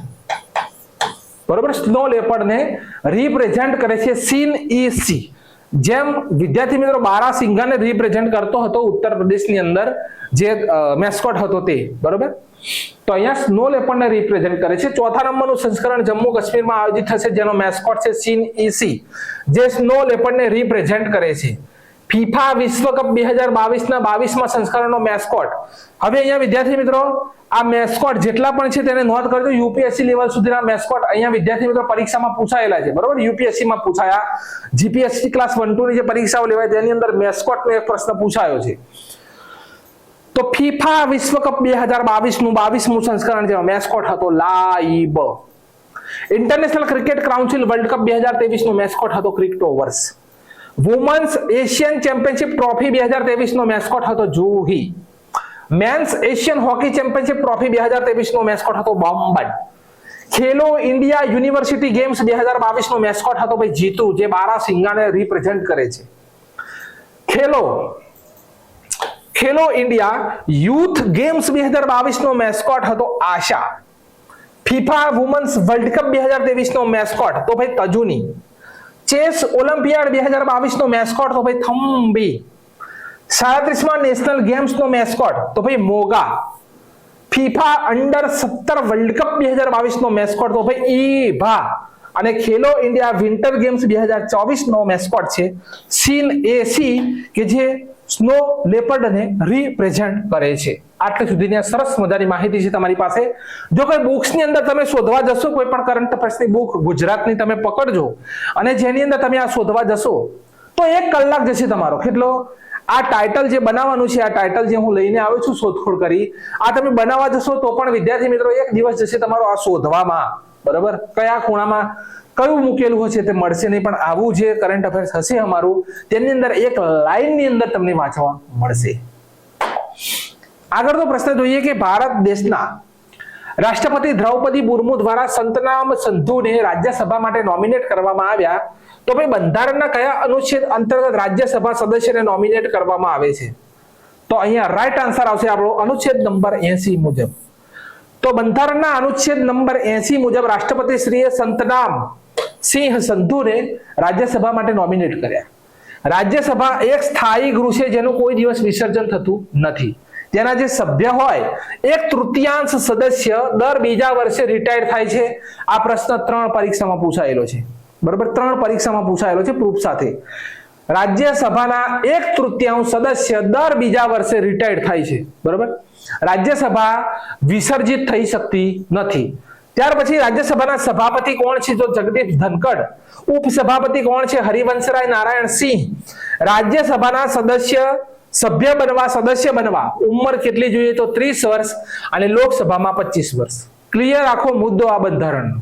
બરોબર. સ્નો લેપર્ડને રિપ્રેઝેન્ટ કરે છે સીન એસી. જેમ વિદ્યાર્થી મિત્રો બારાસિંગાને રિપ્રેઝેન્ટ કરતો હતો ઉત્તર પ્રદેશની અંદર જે મેસ્કોટ હતો તે, બરોબર. તો અહીંયા સ્નો લેપર્ડને રિપ્રેઝેન્ટ કરે છે. ચોથા નંબરનું સંસ્કરણ જમ્મુ કાશ્મીરમાં આયોજિત થશે જેનો મેસ્કોટ છે સીન એસી, જે સ્નો લેપર્ડને રિપ્રેઝેન્ટ કરે છે. ફીફા વિશ્વકપ 2022 ના 22મા સંસ્કરણનો મેસ્કોટ. હવે અહીંયા વિદ્યાર્થી મિત્રો આ મેસ્કોટ જેટલા પણ છે તેને નોંધ કરજો. યુપીએસસી લેવલ સુધીના મેસ્કોટ અહીંયા વિદ્યાર્થી મિત્રો પરીક્ષામાં પૂછાયેલા છે, બરોબર. યુપીએસસી માં પૂછાયા, જીપીએસસી ક્લાસ 1-2 ની જે પરીક્ષાઓ લેવાય તેની અંદર મેસ્કોટનો એક પ્રશ્ન પૂછાયો છે. તો ફીફા વિશ્વકપ 2022 નું 22મું સંસ્કરણ જેમાં મેસ્કોટ હતો લાઈબ. International Cricket Council World Cup 2023 નો મેસ્કોટ હતો Crictoverse. Women's Asian Championship Trophy 2023 નો મેસ્કોટ હતો Juhi. Men's Asian Hockey Championship Trophy 2023 નો મેસ્કોટ હતો Bomman. Khelo India University Games 2022 નો મેસ્કોટ હતો ભાઈ જીતુ, જે બારાસિંગાને રિપ્રેઝેન્ટ કરે છે. ખેલો ઇન્ડિયા યુથ ગેમ્સ 2022 નો મેસ્કોટ હતો Asha. FIFA women's World Cup 2023 નો મેસ્કોટ તો ભાઈ તજુની. ચેસ ઓલિમ્પિયાડ 2022 નો મેસ્કોટ તો ભાઈ થમ્બી. 37મા નેશનલ ગેમ્સ નો મેસ્કોટ તો ભાઈ મોગા. ફીફા અંડર 17 વર્લ્ડ કપ 2022 નો મેસ્કોટ તો ભાઈ ઈભા. અને ખેલો ઇન્ડિયા વિન્ટર ગેમ્સ 2024 નો મેસ્કોટ છે સીન એસી, કે જે સ્નો લેપર્ડને રિપ્રેઝેન્ટ કરે છે. આટલે સુધીની સરસ મજાની માહિતી છે તમારી પાસે. જો કોઈ બુક્સની અંદર તમે શોધવા જશો, કોઈ પણ કરંટ અફેર્સની બુક ગુજરાતની તમે પકડજો અને જેની અંદર તમે આ શોધવા જશો તો 1 કલાક જશે તમારો. કેટલો? આ ટાઇટલ જે બનાવવાનું છે, આ ટાઇટલ જે હું લઈને આવ્યો છું શોધખોળ કરી, આ તમે બનાવવા જશો તો પણ વિદ્યાર્થી મિત્રો 1 દિવસ જશે તમારો આ શોધવામાં, બરાબર. કયા ખૂણામાં કયું મૂકેલું હશે તે મળશે નહીં, પણ આવું જે કરંટ અફેર્સ હશે અમારું તેની અંદર 1 લાઈનની અંદર તમને વાંચવા મળશે. આગળનો પ્રશ્ન જોઈએ કે ભારત દેશના રાષ્ટ્રપતિ દ્રૌપદી મુર્મુ દ્વારા સંતનામ સંધુને રાજ્યસભા માટે નોમિનેટ કરવામાં આવ્યા. તો ભાઈ બંધારણના કયા અનુચ્છેદ અંતર્ગત રાજ્યસભા સદસ્યને નોમિનેટ કરવામાં આવે છે? તો અહીંયા રાઈટ આન્સર આવશે આપણો અનુચ્છેદ નંબર 80 મુજબ. તો બંધારણના અનુચ્છેદ નંબર 80 મુજબ રાષ્ટ્રપતિ શ્રીએ સંતનામ સિંહ સંધુને રાજ્યસભા માટે નોમિનેટ કર્યા. રાજ્યસભા એક સ્થાયી ગૃહ છે જેનું કોઈ દિવસ વિસર્જન થતું નથી. તેના જે સભ્ય હોય 1/3 સદસ્ય દર બીજા વર્ષે રિટાયર થાય છે. આ પ્રશ્ન 3 પરીક્ષામાં પૂછાયેલો છે, બરોબર. 3 પરીક્ષામાં પૂછાયેલો છે પ્રૂફ સાથે. રાજ્યસભાના 1/3 સદસ્ય દર બીજા વર્ષે રિટાયર થાય છે, બરોબર. રાજ્યસભા વિસર્જિત થઈ શકતી નથી. ત્યાર પછી રાજ્યસભાના સભાપતિ કોણ છે? તો જગદીપ ધનખડ. ઉપસભાપતિ કોણ છે? હરિવંશરાય નારાયણ સિંહ. રાજ્યસભાના સભ્ય બનવા ઉંમર કેટલી જોઈએ? તો 30 વર્ષ અને લોકસભામાં 25 વર્ષ. ક્લિયર આખો મુદ્દો આ બંધારણનો.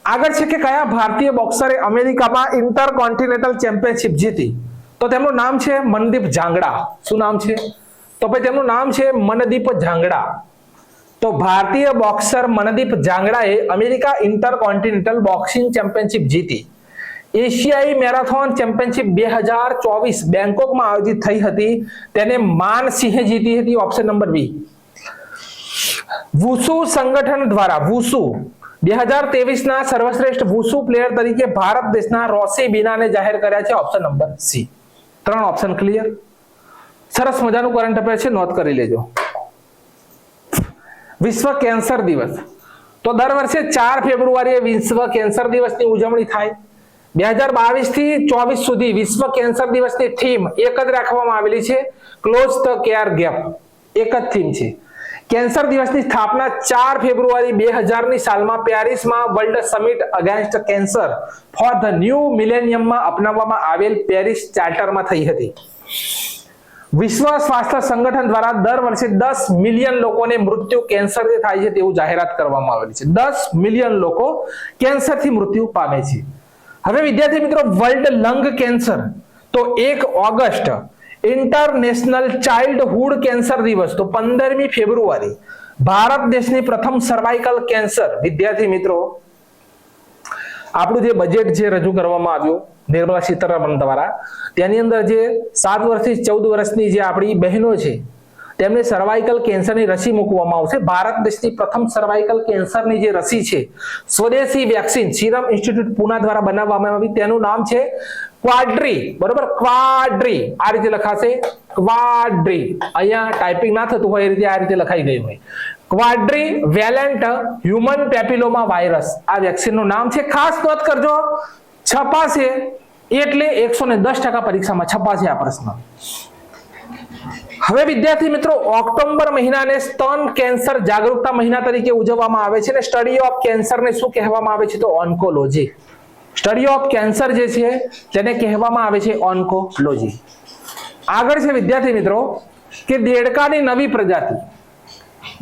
આગળ છે કે કયા ભારતીય બોક્સરે અમેરિકામાં ઇન્ટરકોન્ટિનેન્ટલ ચેમ્પિયનશિપ જીતી? તો તેમનું નામ છે મનદીપ જાંગડા. શું નામ છે? તો ભાઈ તેમનું નામ છે મનદીપ જાંગડા. તો ભારતીય બોક્સર મનદીપ જાંગડાએ અમેરિકા ઇન્ટરકોન્ટિનેન્ટલ બોક્સિંગ ચેમ્પિયનશિપ જીતી. એશિયાઈ મેરેથોન ચેમ્પિયનશિપ 2024 બેંકોકમાં આયોજિત થઈ હતી, તેને માનસિંહે જીતી હતી. ઓપ્શન નંબર બી. વુસુ સંગઠન દ્વારા વુસુ 2023 ના સર્વશ્રેષ્ઠ વુસુ પ્લેયર તરીકે ભારત દેશના રોસી બીનાને જાહેર કર્યા છે. Option number C. 3 option clear. સરસ મજાનું કરંટ અફેર છે, નોંધ કરી લેજો. વિશ્વ કેન્સર દિવસ. તો દર વર્ષે 4 ફેબ્રુઆરીએ વિશ્વ કેન્સર દિવસની ઉજવણી થાય. 2022 થી 24 સુધી વિશ્વ કેન્સર દિવસની થીમ એક જ રાખવામાં આવેલી છે, ક્લોઝ ધ કેર ગેપ. એક જ થીમ છે. કેન્સર દિવસની સ્થાપના 4 ફેબ્રુઆરી 2000 ની સાલમાં પેરિસમાં World Summit Against Cancer for the New મિલેનિયમમાં અપનાવવામાં આવેલ પેરિસ ચાર્ટરમાં થઈ હતી. વિશ્વ સ્વાસ્થ્ય સંગઠન દ્વારા દર વર્ષે 10 મિલિયન લોકોને મૃત્યુ કેન્સરથી થાય છે તેવું જાહેરાત કરવામાં આવેલી છે. 10 મિલિયન લોકો કેન્સરથી મૃત્યુ પામે છે. હવે વિદ્યાર્થી મિત્રો, વર્લ્ડ લંગ કેન્સર, તો 1 ઓગસ્ટ ઇન્ટરનેશનલ ચાઇલ્ડહુડ કેન્સર દિવસ, તો 15મી ફેબ્રુઆરી ભારત દેશની પ્રથમ સર્વાઇકલ કેન્સર. વિદ્યાર્થી મિત્રો, આપણું જે બજેટ જે રજૂ કરવામાં આવ્યું નિર્મલા સીતારમણ દ્વારા, તેની અંદર જે 7 વર્ષથી 14 વર્ષની જે આપણી બહેનો છે તેમને સર્વાઇકલ કેન્સરની રસી મૂકવામાં આવશે. ભારત દેશની પ્રથમ સર્વાઇકલ કેન્સરની જે રસી છે, સ્વદેશી વેક્સિન સીરમ ઇન્સ્ટિટ્યૂટ પુના દ્વારા બનાવવામાં આવી. તેનું નામ છે ક્વાડ્રી. બરોબર, ક્વાડ્રી આ રીતે લખાશે, ક્વાડ્રી. અહીંયા ટાઈપિંગ ના થતું હોય એ રીતે આ રીતે લખાઈ ગયું હોય. ક્વાડ્રી વેલેન્ટ હ્યુમન પેપિલોમા વાયરસ આ વેક્સિનનું નામ છે. ખાસ નોંધ કરજો, છપાશે એટલે 110% પરીક્ષામાં છપાશે આ પ્રશ્ન. હવે વિદ્યાર્થી મિત્રો, ઓક્ટોબર મહિનાને સ્તન કેન્સર જાગૃતતા મહિના તરીકે ઉજવવામાં આવે છે અને સ્ટડી ઓફ કેન્સરને શું કહેવામાં આવે છે? તો ઓન્કોલોજી. સ્ટડી ઓફ કેન્સર જે છે તેને કહેવામાં આવે છે ઓન્કોલોજી. આગળ છે વિદ્યાર્થી મિત્રો કે દેડકાની નવી પ્રજાતિ,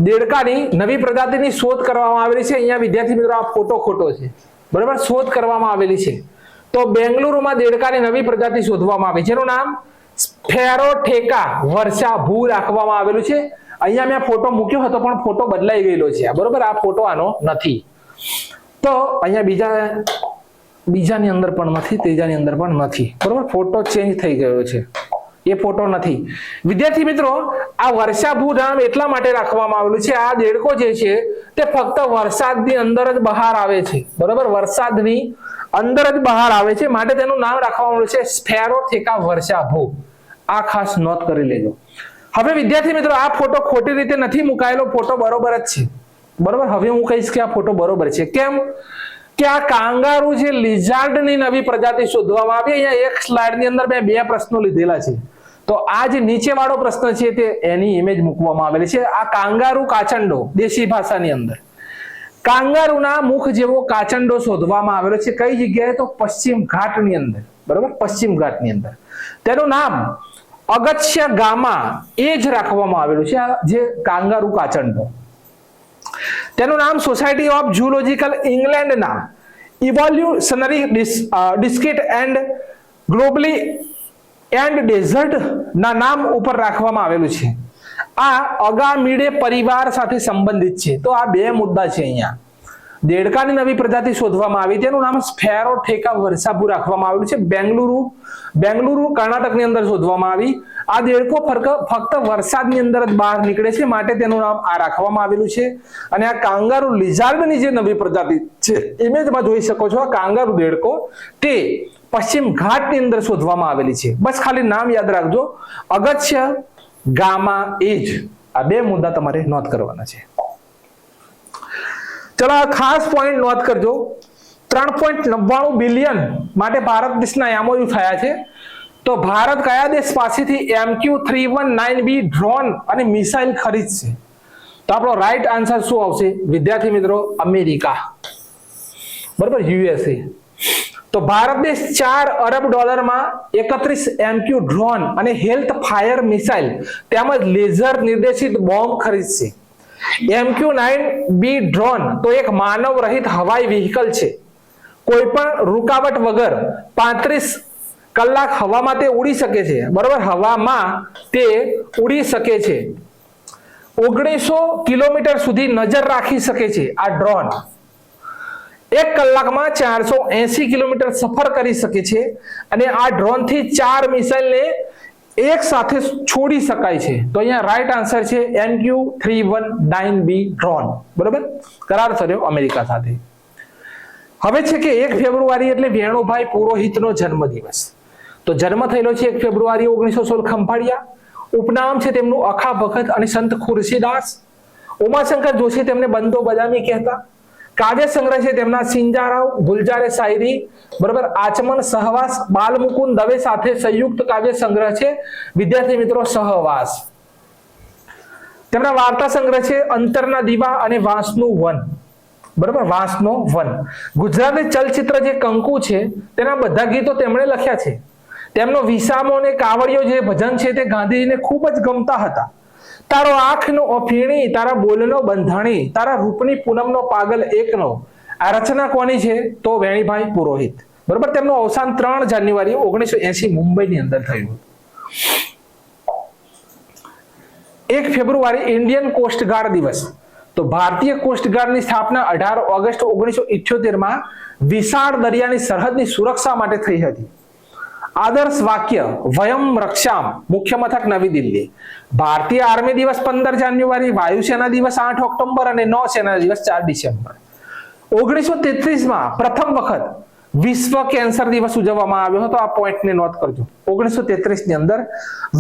દેડકાની નવી પ્રજાતિની શોધ કરવામાં આવેલી છે. અહીંયા વિદ્યાર્થી મિત્રો આ ફોટો ખોટો છે, બરાબર, શોધ કરવામાં આવેલી છે. તો બેંગલુરુમાં દેડકાની નવી પ્રજાતિ શોધવામાં આવી, જેનું નામ સ્ફેરોઠેકા વર્ષાભૂ રાખવામાં આવેલું છે. અહીંયા મેં ફોટો મૂક્યો હતો પણ ફોટો બદલાઈ ગયેલો છે, બરોબર, આ ફોટો આનો નથી. તો અહીંયા બીજાની અંદર પણ નથી, ત્રીજાની અંદર પણ નથી, બરોબર, ફોટો ચેન્જ થઈ ગયો છે, એ ફોટો નથી. વિદ્યાર્થી મિત્રો, આ વર્ષાભૂ નામ એટલા માટે રાખવામાં આવેલું છે, આ દેડકો જે છે તે ફક્ત વરસાદની અંદર જ બહાર આવે છે, બરોબર, વરસાદની અંદર જ બહાર આવે છે, માટે તેનું નામ રાખવામાં આવ્યું છે સ્ફેરોઠેકા વર્ષાભૂ. આ ખાસ નોંધ કરી લેજો. હવે વિદ્યાર્થી મિત્રો, આ ફોટો ખોટી રીતે નથી મુકાયેલો, ફોટો બરોબર જ છે, બરોબર. હવે હું કહીશ કે આ ફોટો બરોબર છે. કેમ? કે આ કાંગારૂ જે લિઝાર્ડની નવી પ્રજાતિ શોધવામાં આવી. અહીંયા એક સ્લાઇડની અંદર મેં 2 પ્રશ્નો લીધેલા છે, તો આ જે નીચે વાળો પ્રશ્ન છે તે એની ઇમેજ મૂકવામાં આવેલી છે. આ કાંગારૂ કાચંડો દેશી ભાષાની અંદર કાંગારૂના મુખ જેવો કાચંડો શોધવામાં આવેલો છે. કઈ જગ્યાએ? તો પશ્ચિમ ઘાટની અંદર, બરોબર, પશ્ચિમ ઘાટની અંદર. તેનું નામ અગત્ય ગામા એ જ રાખવામાં આવેલું છે, આ જે કાંગારૂ કાચંડો. તેનું નામ સોસાયટી ઓફ ઝૂલોજિકલ ઇંગ્લેન્ડના evolutionary distinct and globally endangered ના નામ ઉપર રાખવામાં આવેલું છે. આ અગામીડે પરિવાર સાથે સંબંધિત છે. તો આ 2 મુદ્દા છે. અહીંયા દેડકાની નવી પ્રજાતિ શોધવામાં આવી, તેનું નામ સ્ફેરોઠેકા વર્ષાભૂ રાખવામાં આવેલું છે. બેંગલુરુ કર્ણાટકની અંદર શોધવામાં આવી. આ દેડકો ફક્ત વરસાદની અંદર જ બહાર નીકળે છે, માટે તેનું નામ આ રાખવામાં આવેલું છે. અને આ કાંગારૂ લિઝાર્ડની જે નવી પ્રજાતિ છે, ઇમેજમાં જોઈ શકો છો, આ કાંગારૂ દેડકો તે પશ્ચિમ ઘાટની અંદર શોધવામાં આવેલી છે. બસ ખાલી નામ યાદ રાખજો, અગત્ય ગામા એજ. આ 2 મુદ્દા તમારે નોંધ કરવાના છે. ચલો ખાસ પોઈન્ટ નોંધ કરજો. 3.99 બિલિયન માટે ભારત દેશના MOU થયા છે. તો ભારત કયા દેશ પાસેથી MQ-319B ડ્રોન અને મિસાઇલ ખરીદશે? તો આપણો રાઈટ આન્સર શું આવશે વિદ્યાર્થી મિત્રો? અમેરિકા, બરાબર, USA. તો ભારત દેશ $4 અરબ માં 31 MQ ડ્રોન અને હેલ્થ ફાયર મિસાઇલ તેમજ લેઝર નિર્દેશિત બોમ્બ ખરીદશે. MQ-9B ડ્રોન તો એક માનવ રહિત હવાઈ વ્હીકલ છે. કોઈ પણ રૂકાવટ વગર 35 કલાક હવામાં તે ઉડી શકે છે, બરોબર, હવામાં તે ઉડી શકે છે. 1900 કિલોમીટર સુધી નજર રાખી શકે છે આ ડ્રોન. 1 કલાકમાં 480 કિલોમીટર સફર કરી શકે છે. અને આ ડ્રોન થી 4 મિસાઇલને એક સાથે છોડી શકાય છે. તો અહીંયા રાઈટ આન્સર છે MQ-319B ડ્રોન, બરોબર, કરાર થયો અમેરિકા સાથે. હવે છે કે 1 ફેબ્રુઆરી એટલે વેણુભાઈ પુરોહિતનો જન્મદિવસ. તો જન્મ થયેલો છે 1 ફેબ્રુઆરી 1916 ખંભાળિયા. ઉપનામ છે તેમનું અખા ભગત અને સંત ખુરશીદાસ. ઉમાશંકર જોશી તેમને બંદો બદામી કહેતા. કાવ્ય સંગ્રહ છે તેમના સિંજારાવ, ગુલજારે શાયરી, બરોબર, આચમન, સહવાસ, બાલમુકુંદ દવે સાથે સંયુક્ત કાવ્ય સંગ્રહ છે વિદ્યાર્થી મિત્રો સહવાસ. તેમના વાર્તા સંગ્રહ છે અંતરના દીવા અને વાંસનું વન, બરોબર, વાંસનો વન. ગુજરાતી ચલચિત્ર જે કંકુ છે તેના બધા ગીતો તેમણે લખ્યા છે. તેમનો વિસામો અને કાવડિયો જે ભજન છે તે ગાંધીજીને ખૂબ જ ગમતા હતા. તારો આંખનો અફીણી, તારા બોલનો બંધાણી, તારા રૂપની પૂનમનો પાગલ એકનો. આ રચના કોની છે? તો વેણીભાઈ પુરોહિત, બરોબર. તેમનું અવસાન 3 જાન્યુઆરી 1980 મુંબઈની અંદર થયું. 1 ફેબ્રુઆરી ઇન્ડિયન કોસ્ટગાર્ડ દિવસ. તો ભારતીય કોસ્ટગાર્ડની સ્થાપના 18 ઓગસ્ટ 1978 માં વિશાળ દરિયાની સરહદની સુરક્ષા માટે થઈ હતી. આદર્શ વાક્ય વયમ રક્ષામ, મુખ્ય મથક નવી દિલ્હી. ભારતીય આર્મી દિવસ 15 જાન્યુઆરી, વાયુસેના દિવસ 8 ઓક્ટોબર અને નૌસેના દિવસ 4 ડિસેમ્બર. 1933 માં પ્રથમ વખત વિશ્વ કેન્સર દિવસ ઉજવવામાં આવ્યો હતો. આ પોઈન્ટને નોટ કરજો. 1933 ની અંદર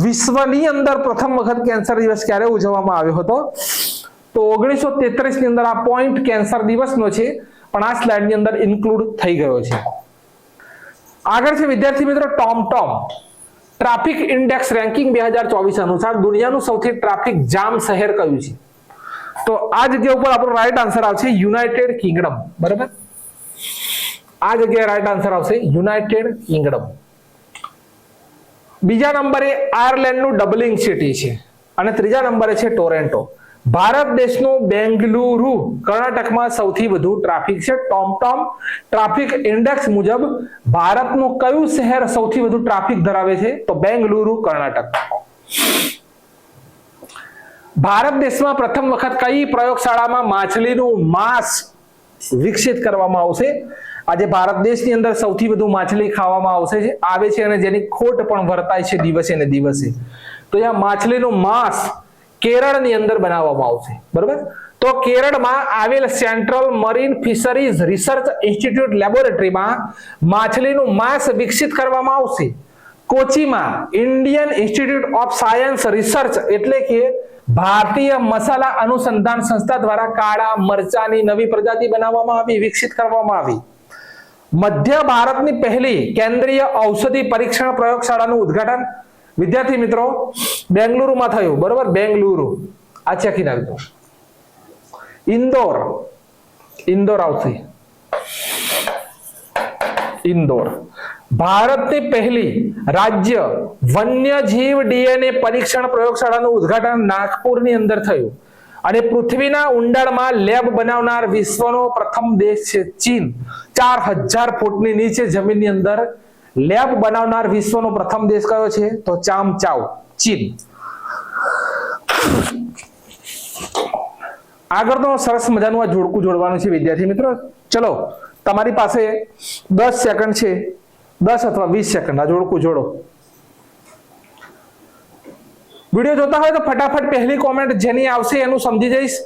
વિશ્વની અંદર પ્રથમ વખત કેન્સર દિવસ ક્યારે ઉજવવામાં આવ્યો હતો? તો 1933 ની અંદર આ પોઈન્ટ કેન્સર દિવસનો છે, પણ આ સ્લાઇડની અંદર ઇન્ક્લુડ થઈ ગયો છે. આગળ છે વિદ્યાર્થી મિત્રો ટોમટોમ. ટ્રાફિક ઇન્ડેક્સ રેન્કિંગ 2024 અનુસાર દુનિયાનું સૌથી ટ્રાફિક જામ શહેર કયું છે? તો આ જગ્યા ઉપર આપણો રાઈટ આન્સર આવશે યુનાઇટેડ કિંગડમ, બરાબર. આ જગ્યાએ રાઈટ આન્સર આવશે યુનાઇટેડ કિંગડમ. બીજા નંબરે આયર્લેન્ડનું ડબલિંગ સિટી છે અને ત્રીજા નંબરે છે ટોરેન્ટો. ભારત દેશનું બેંગલુરુ કર્ણાટકમાં સૌથી વધુ ટ્રાફિક છે. ટોમટોમ ટ્રાફિક ઇન્ડેક્સ મુજબ ભારતનું કયું શહેર સૌથી વધુ ટ્રાફિક ધરાવે છે? તો બેંગલુરુ કર્ણાટક. ભારત દેશમાં પ્રથમ વખત કઈ પ્રયોગશાળામાં માછલીનું માંસ વિકસિત કરવામાં આવશે? આજે ભારત દેશની અંદર સૌથી વધુ માછલી ખાવામાં આવે છે અને જેની ખોટ પણ વર્તાય છે દિવસે ને દિવસે. તો આ માછલીનું માંસ કેરળની અંદર બનાવવામાં આવશે, બરોબર. તો કેરળમાં આવેલ Central Marine Fisheries Research Institute લેબોરેટરીમાં માછલીનું માંસ વિકસિત કરવામાં આવશે. કોચીમાં Indian Institute of Science Research એટલે કે ભારતીય મસાલા અનુસંધાન સંસ્થા દ્વારા કાળા મરચાની નવી પ્રજાતિ બનાવવામાં આવી, વિકસિત કરવામાં આવી. મધ્ય ભારતની પહેલી કેન્દ્રીય ઔષધિ પરીક્ષણ પ્રયોગશાળાનું ઉદ્ઘાટન વિદ્યાર્થી મિત્રો બેંગલુરુમાં થયું, બરોબર. બેંગલુરુ આ ચેકી નાખજો. ઇન્દોર આવશે. ઇન્દોર ભારતની પહેલી રાજ્ય વન્યજીવ ડીએનએ પરીક્ષણ પ્રયોગશાળાનું ઉદ્ઘાટન નાગપુરની અંદર થયું. અને પૃથ્વીના ઊંડાણમાં લેબ બનાવનાર વિશ્વનો પ્રથમ દેશ છે ચીન. 4000 ફૂટની નીચે જમીનની અંદર લેબ બનાવનાર વિશ્વનો પ્રથમ દેશ કયો છે? તો ચામચાઓ, ચીન. આગળ તો સરસ મજાનું આ જોડકું જોડવાનું છે વિદ્યાર્થી મિત્રો. ચલો તમારી પાસે 10 સેકન્ડ છે, 10 અથવા 20 સેકન્ડ આ જોડકું જોડો. વિડીયો જોતા હોય તો ફટાફટ પહેલી કોમેન્ટ જેની આવશે એનું સમજી જઈશ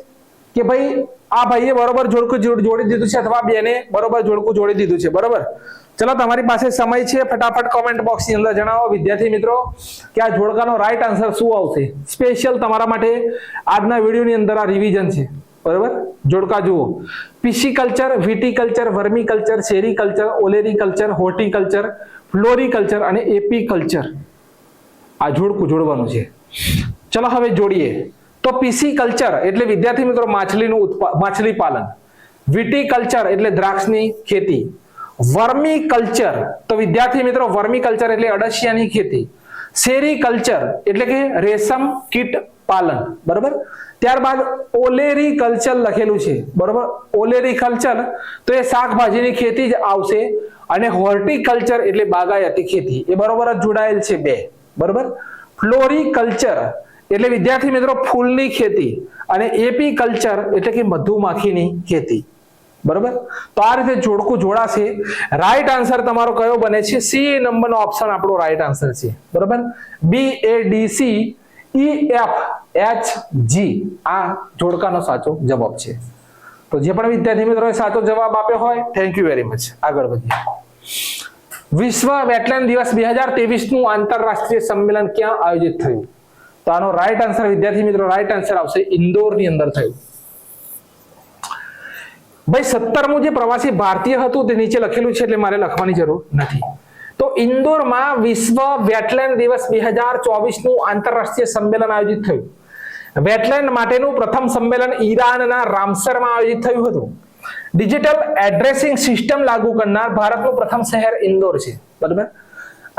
કે ભાઈ આ ભાઈએ બરોબર જોડકું જોડી દીધું છે અથવા બેને બરોબર જોડકું જોડી દીધું છે, બરોબર. ચલો તમારી પાસે સમય છે, ફટાફટ કોમેન્ટ બોક્સની અંદર જણાવો વિદ્યાર્થી મિત્રો કે આ જોડકાનો રાઈટ આન્સર શું આવશે. સ્પેશિયલ તમારા માટે આજના વિડીયોની અંદર આ રિવિઝન છે, બરોબર. જોડકા જુઓ. પિસિકલ્ચર, વિટીકલ્ચર, વર્મિકલ્ચર, સેરીકલ્ચર, ઓલેરીકલ્ચર, હોર્ટિકલ્ચર, ફ્લોરીકલ્ચર અને એપીકલ્ચર. આ જોડકું જોડવાનું છે. ચલો હવે જોડીએ. તો પિસિકલ્ચર એટલે વિદ્યાર્થી મિત્રો માછલી પાલન. વિટીકલ્ચર એટલે દ્રાક્ષની ખેતી. વર્મિકલ્ચર તો વિદ્યાર્થી મિત્રો વર્મિકલ્ચર એટલે અળસિયાની ખેતી. સેરીકલ્ચર એટલે કે રેશમ કીટ પાલન, બરોબર. ત્યારબાદ ઓલેરીકલ્ચર લખેલું છે, બરોબર. ઓલેરીકલ્ચર તો એ શાકભાજીની ખેતી જ આવશે. અને હોર્ટિકલ્ચર એટલે બાગાયતી ખેતી. એ બરોબર જ જોડાયેલ છે બે, બરોબર. ફ્લોરીકલ્ચર એટલે વિદ્યાર્થી મિત્રો ફૂલની ખેતી. અને એપીકલ્ચર એટલે કે મધુમાખીની ખેતી, બરોબર. તો આ રીતે જોડકું જોડાશે. રાઈટ આન્સર તમારો કયો બને છે? સી નંબરનો ઓપ્શન આપણો રાઈટ આન્સર છે, બરોબર. BADCEFHG આ જોડકાનો સાચો જવાબ છે. તો જે પણ વિદ્યાર્થી મિત્રોએ સાચો જવાબ આપ્યો હોય થેન્ક યુ વેરી મચ. આગળ વધીએ. વિશ્વ વેટલેન્ડ દિવસ 2023 નું આંતરરાષ્ટ્રીય સંમેલન ક્યાં આયોજિત થયું? તો આનો રાઈટ આન્સર વિદ્યાર્થી મિત્રો રાઈટ આન્સર આવશે ઇન્દોરની અંદર થયું. ભાઈ 17મું જે પ્રવાસી ભારતીય હતું તે નીચે લખેલું છે એટલે મારે લખવાની જરૂર નથી. તો ઇન્દોરમાં વિશ્વ વેટલેન્ડ દિવસ 2024 નું આંતરરાષ્ટ્રીય સંમેલન આયોજિત થયું. વેટલેન્ડ માટેનું પ્રથમ સંમેલન ઈરાનના રામસરમાં આયોજિત થયું હતું. ડિજિટલ એડ્રેસિંગ સિસ્ટમ લાગુ કરનાર ભારતનું પ્રથમ શહેર ઇન્દોર છે. બરાબર,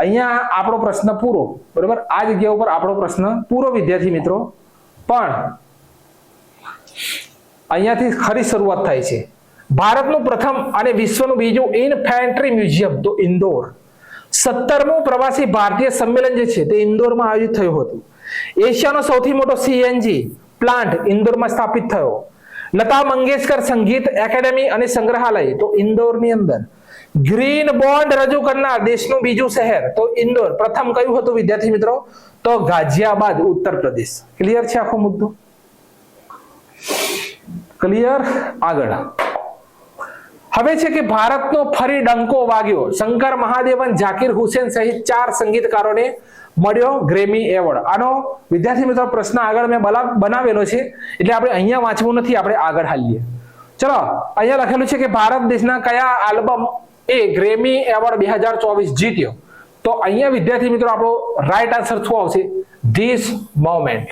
અહીંયા આપણો પ્રશ્ન પૂરો. બરાબર, આ જગ્યા ઉપર આપણો પ્રશ્ન પૂરો વિદ્યાર્થી મિત્રો. પણ અહીંયાથી ખરી શરૂઆત થાય છે. ભારતનું પ્રથમ અને વિશ્વનું બીજું ઇન્ફેન્ટ્રી મ્યુઝિયમ તો ઇન્દોર. 17મું પ્રવાસી ભારતીય સંમેલન જે છે તે ઇન્દોરમાં આયોજિત થયું હતું. એશિયાનો સૌથી મોટો સીએનજી પ્લાન્ટ ઇન્દોરમાં સ્થાપિત થયો. લતા મંગેશકર સંગીત એકેડેમી અને સંગ્રહાલય તો ઇન્દોરની અંદર. ગ્રીન બોન્ડ રજૂ કરનાર દેશનું બીજું શહેર તો ઇન્દોર. પ્રથમ કયું હતું વિદ્યાર્થી મિત્રો? તો ગાઝિયાબાદ, ઉત્તર પ્રદેશ. ક્લિયર છે આખો મુદ્દો? ક્લિયર? આગળ હવે છે કે ભારતનો ફરી ડંકો વાગ્યો. શંકર મહાદેવન, ઝાકિર હુસેન સહિત 4 સંગીતકારોને મળ્યો ગ્રેમી એવોર્ડ. આનો વિદ્યાર્થી મિત્રો પ્રશ્ન આગળ મેં બનાવેલો છે એટલે આપણે અહીંયા વાંચવું નથી, આપણે આગળ હાલીએ. ચલો, અહીંયા લખેલું છે કે ભારત દેશના કયા આલ્બમ એ ગ્રેમી એવોર્ડ 2024 જીત્યો? તો અહીંયા વિદ્યાર્થી મિત્રો આપણો રાઈટ આન્સર શું આવશે? This moment.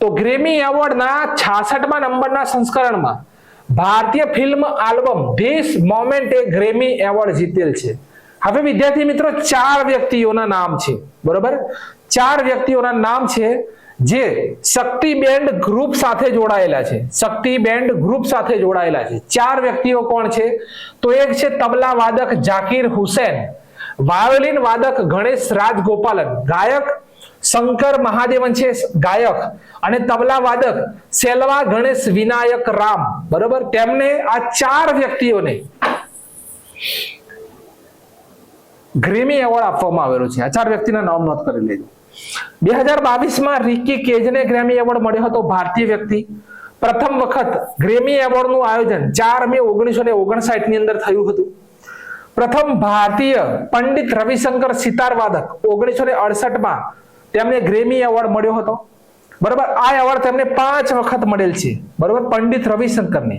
તો ગ્રેમી એવોર્ડના 66મા નંબરના સંસ્કરણમાં ભારતીય ફિલ્મ આલ્બમ ધીસ મોમેન્ટ એ ગ્રેમી એવોર્ડ જીતેલ છે. હવે વિદ્યાર્થી મિત્રો 4 વ્યક્તિઓના નામ છે. બરોબર, 4 વ્યક્તિઓના નામ છે જે શક્તિ બેન્ડ ગ્રુપ સાથે જોડાયેલા છે. શક્તિ બેન્ડ ગ્રુપ સાથે જોડાયેલા છે. 4 વ્યક્તિઓ કોણ છે? તો એક છે તબલા વાદક ઝાકિર હુસેન, વાયોલિન વાદક ગણેશ રાજગોપાલન, ગાયક શંકર મહાદેવન છે ગાયક, અને તબલા વાદક સેલવા ગણેશ વિનાયક રામ. બરોબર, તેમને આ 4 વ્યક્તિઓને ગ્રેમી એવોર્ડ આપવામાં આવેલો છે. આ 4 વ્યક્તિના નામ નોંધ કરી લેજો. 2022માં રિકી કેજને ગ્રેમી એવોર્ડ મળ્યો હતો. ભારતીય વ્યક્તિ. પ્રથમ વખત ગ્રેમી એવોર્ડનું આયોજન 4 મે 1959 ની અંદર થયું હતું. પ્રથમ ભારતીય પંડિત રવિશંકર સિતાર વાદક 1968માં તેમને ગ્રેમી એવોર્ડ મળ્યો હતો. બરોબર, આ એવોર્ડ તેમને 5 વખત મળેલ છે. બરોબર, પંડિત રવિશંકરને.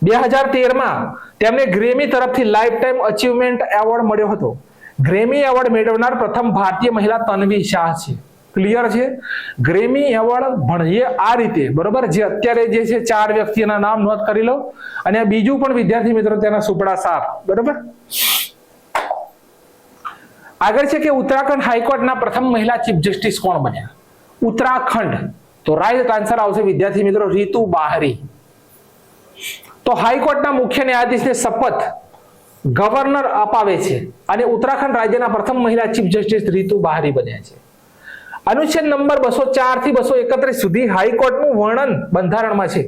2013માં તેમને ગ્રેમી તરફથી લાઈફ ટાઈમ અચીવમેન્ટ એવોર્ડ મળ્યો હતો. ગ્રેમી એવોર્ડ મેળવનાર પ્રથમ ભારતીય મહિલા તન્વી શાહ છે. ક્લિયર છે? ગ્રેમી એવોર્ડ ભણીએ આ રીતે. બરોબર, જે અત્યારે જે છે 4 વ્યક્તિના નામ નોંધ કરી લો, અને બીજું પણ વિદ્યાર્થી મિત્રો તેના સુપડા સાફ. બરોબર, આગળ છે કે ઉત્તરાખંડ હાઈકોર્ટના પ્રથમ મહિલા ચીફ જસ્ટિસ કોણ બન્યા? ઉત્તરાખંડ. તો રાઈટ આન્સર આવશે વિદ્યાર્થી મિત્રો રીતુ બાહરી. તો હાઈકોર્ટના મુખ્ય ન્યાયાધીશને શપથ ગવર્નર અપાવે છે, અને ઉત્તરાખંડ રાજ્યના પ્રથમ મહિલા ચીફ જસ્ટિસ રીતુ બાહરી બન્યા છે. અનુચ્છેદ નંબર 204 થી 231 સુધી હાઈકોર્ટનું વર્ણન બંધારણમાં છે.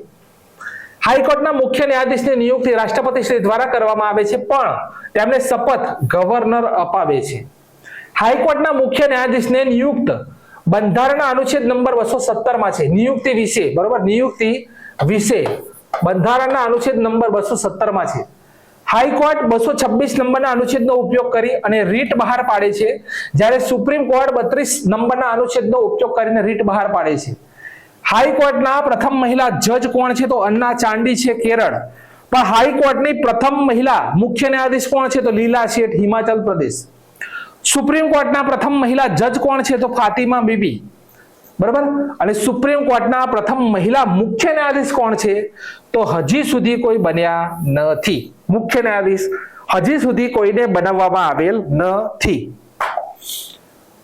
હાઈકોર્ટના મુખ્ય ન્યાયાધીશની નિયુક્તિ રાષ્ટ્રપતિ શ્રી દ્વારા કરવામાં આવે છે, પણ તેમને શપથ ગવર્નર અપાવે છે. હાઈકોર્ટના મુખ્ય ન્યાયાધીશને નિયુક્ત બંધારણના અનુચ્છેદ નંબર 217 માં છે. નિયુક્તિ વિશે. બરોબર, નિયુક્તિ વિશે બંધારણના અનુચ્છેદ નંબર 217 માં છે. હાઈકોર્ટ 226 નંબરના અનુચ્છેદનો ઉપયોગ કરી અને રીટ બહાર પાડે છે, જ્યારે સુપ્રીમ કોર્ટ 32 નંબરના અનુચ્છેદનો ઉપયોગ કરીને રીટ બહાર પાડે છે. હાઈકોર્ટના પ્રથમ મહિલા જજ કોણ છે? તો અન્ના ચાંડી છે, કેરળ. પણ હાઈકોર્ટની પ્રથમ મહિલા મુખ્ય ન્યાયાધીશ કોણ છે? તો લીલા શેઠ, હિમાચલ પ્રદેશ. સુપ્રીમ કોર્ટના પ્રથમ મહિલા જજ કોણ છે? તો ફાતિમા બીબી. બરાબર, અને સુપ્રીમ કોર્ટના પ્રથમ મહિલા મુખ્ય ન્યાયાધીશ કોણ છે? તો હજી સુધી કોઈ બન્યા નથી. મુખ્ય ન્યાયાધીશ હજી સુધી કોઈને બનાવવામાં આવેલ નથી.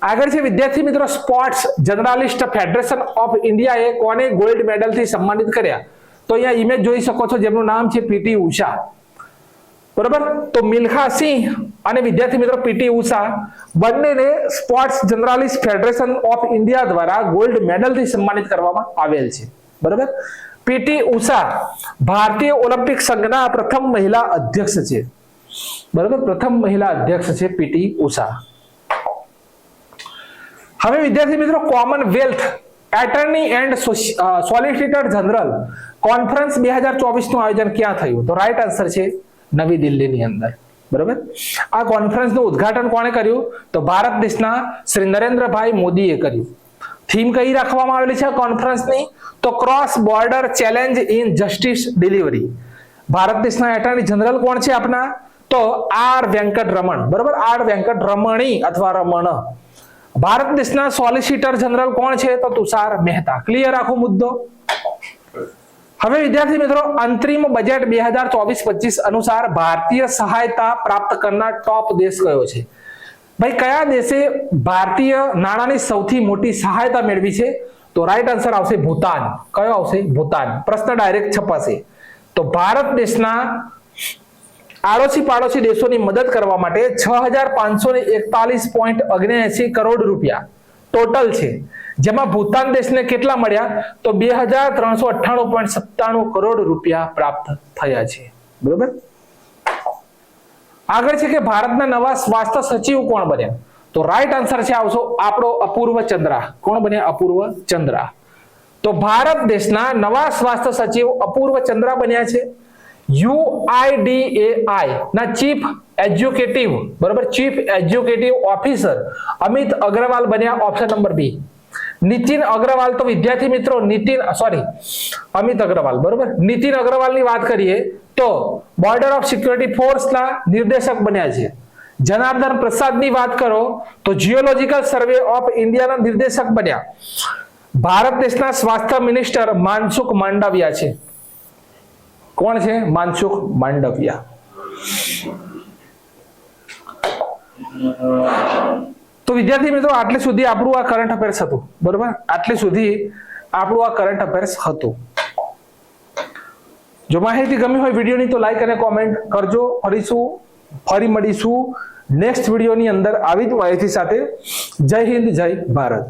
આગળ છે વિદ્યાર્થી મિત્રો સ્પોર્ટ્સ જર્નાલિસ્ટ ફેડરેશન ઓફ ઇન્ડિયાએ કોને ગોલ્ડ મેડલથી સન્માનિત કર્યા? તો અહીંયા ઇમેજ જોઈ શકો છો, જેમનું નામ છે પીટી ઉષા. બરાબર, તો મિલ્ખા સિંહ અને વિદ્યાર્થી મિત્રો પીટી ઉષા બંનેને sports journalist federation of India દ્વારા ગોલ્ડ મેડલથી સન્માનિત કરવામાં આવેલ છે. બરાબર, પીટી ઉષા ભારતીય ઓલિમ્પિક સંઘના પ્રથમ મહિલા અધ્યક્ષ છે. બરાબર, પ્રથમ મહિલા અધ્યક્ષ છે પીટી ઉષા. હવે વિદ્યાર્થી મિત્રો Commonwealth attorney and solicitor general conference 2024 નું આયોજન ક્યાં થયું? તો રાઈટ આન્સર છે નવી દિલ્હીની અંદર. બરાબર, આ કોન્ફરન્સનું ઉદ્ઘાટન કોણે કર્યું? તો ભારત દેશના શ્રી નરેન્દ્રભાઈ મોદીએ કર્યું. થીમ કઈ રાખવામાં આવેલી છે કોન્ફરન્સની? તો cross border challenge in justice delivery. Bharat દેશના એટર્ની જનરલ કોણ છે આપના? તો આર વેંકટરમણ, બરોબર, આર વેંકટરમણી અથવા રમણ. ભારત દેશના સોલિસિટર જનરલ કોણ છે? તો તુષાર મહેતા. ક્લિયર આખો મુદ્દો? હવે વિદ્યાર્થી મિત્રો, અંતરિમ બજેટ 2024-25 અનુસાર ભારતીય સહાયતા પ્રાપ્ત કરનાર ટોપ દેશ કયો છે? ભાઈ, કયા દેશે ભારતીય નાણાંની સૌથી મોટી સહાયતા મેળવી છે? તો રાઈટ આન્સર આવશે ભૂતાન. કયો આવશે? ભૂતાન. પ્રશ્ન ડાયરેક્ટ છપાશે. તો ભારત દેશના આડોશી પાડોશી દેશોની મદદ કરવા માટે 6541.79 કરોડ રૂપિયા ટોટલ છે, જેમાં ભૂતાન દેશને કેટલા મળ્યા? તો 2398.97 કરોડ રૂપિયા પ્રાપ્ત થયા છે. બરોબર. આગળ છે કે ભારતના નવા સ્વાસ્થ્ય સચિવ કોણ બન્યા? તો રાઈટ આન્સર છે આવશો આપણો અપૂર્વ ચંદ્રા. કોણ બન્યા? અપૂર્વ ચંદ્રા. તો ભારત દેશના નવા સ્વાસ્થ્ય સચિવ અપૂર્વ ચંદ્રા બન્યા છે. UIDAI ના ચીફ એજ્યુકેટિવ, બરોબર, chief executive officer Amit Agarwal બન્યા. Option number B. Nitin Agarwal, તો વિદ્યાર્થી મિત્રો અમિત અગ્રવાલ, બરોબર. નીતિન અગ્રવાલની વાત કરીએ તો બોર્ડર ઓફ સિક્યોરિટી ફોર્સના નિર્દેશક બન્યા છે. જનાર્દન પ્રસાદની વાત કરો તો જીઓલોજીકલ સર્વે ઓફ ઇન્ડિયાના નિર્દેશક બન્યા. ભારત દેશના સ્વાસ્થ્ય મિનિસ્ટર માનસુખ માંડવિયા છે. કોણ છે? માનસુખ માંડવિયા. તો વિદ્યાર્થી મિત્રો, આટલે સુધી આપણું આ કરંટ અફેર્સ હતું. બરોબર, આટલે સુધી આપણું આ કરંટ અફેર્સ હતું. જો માહિતી ગમી હોય વિડીયોની તો લાઈક અને કોમેન્ટ કરજો. ફરી મળીશું નેક્સ્ટ વિડીયોની અંદર આવી જ માહિતી સાથે. જય હિન્દ, જય ભારત.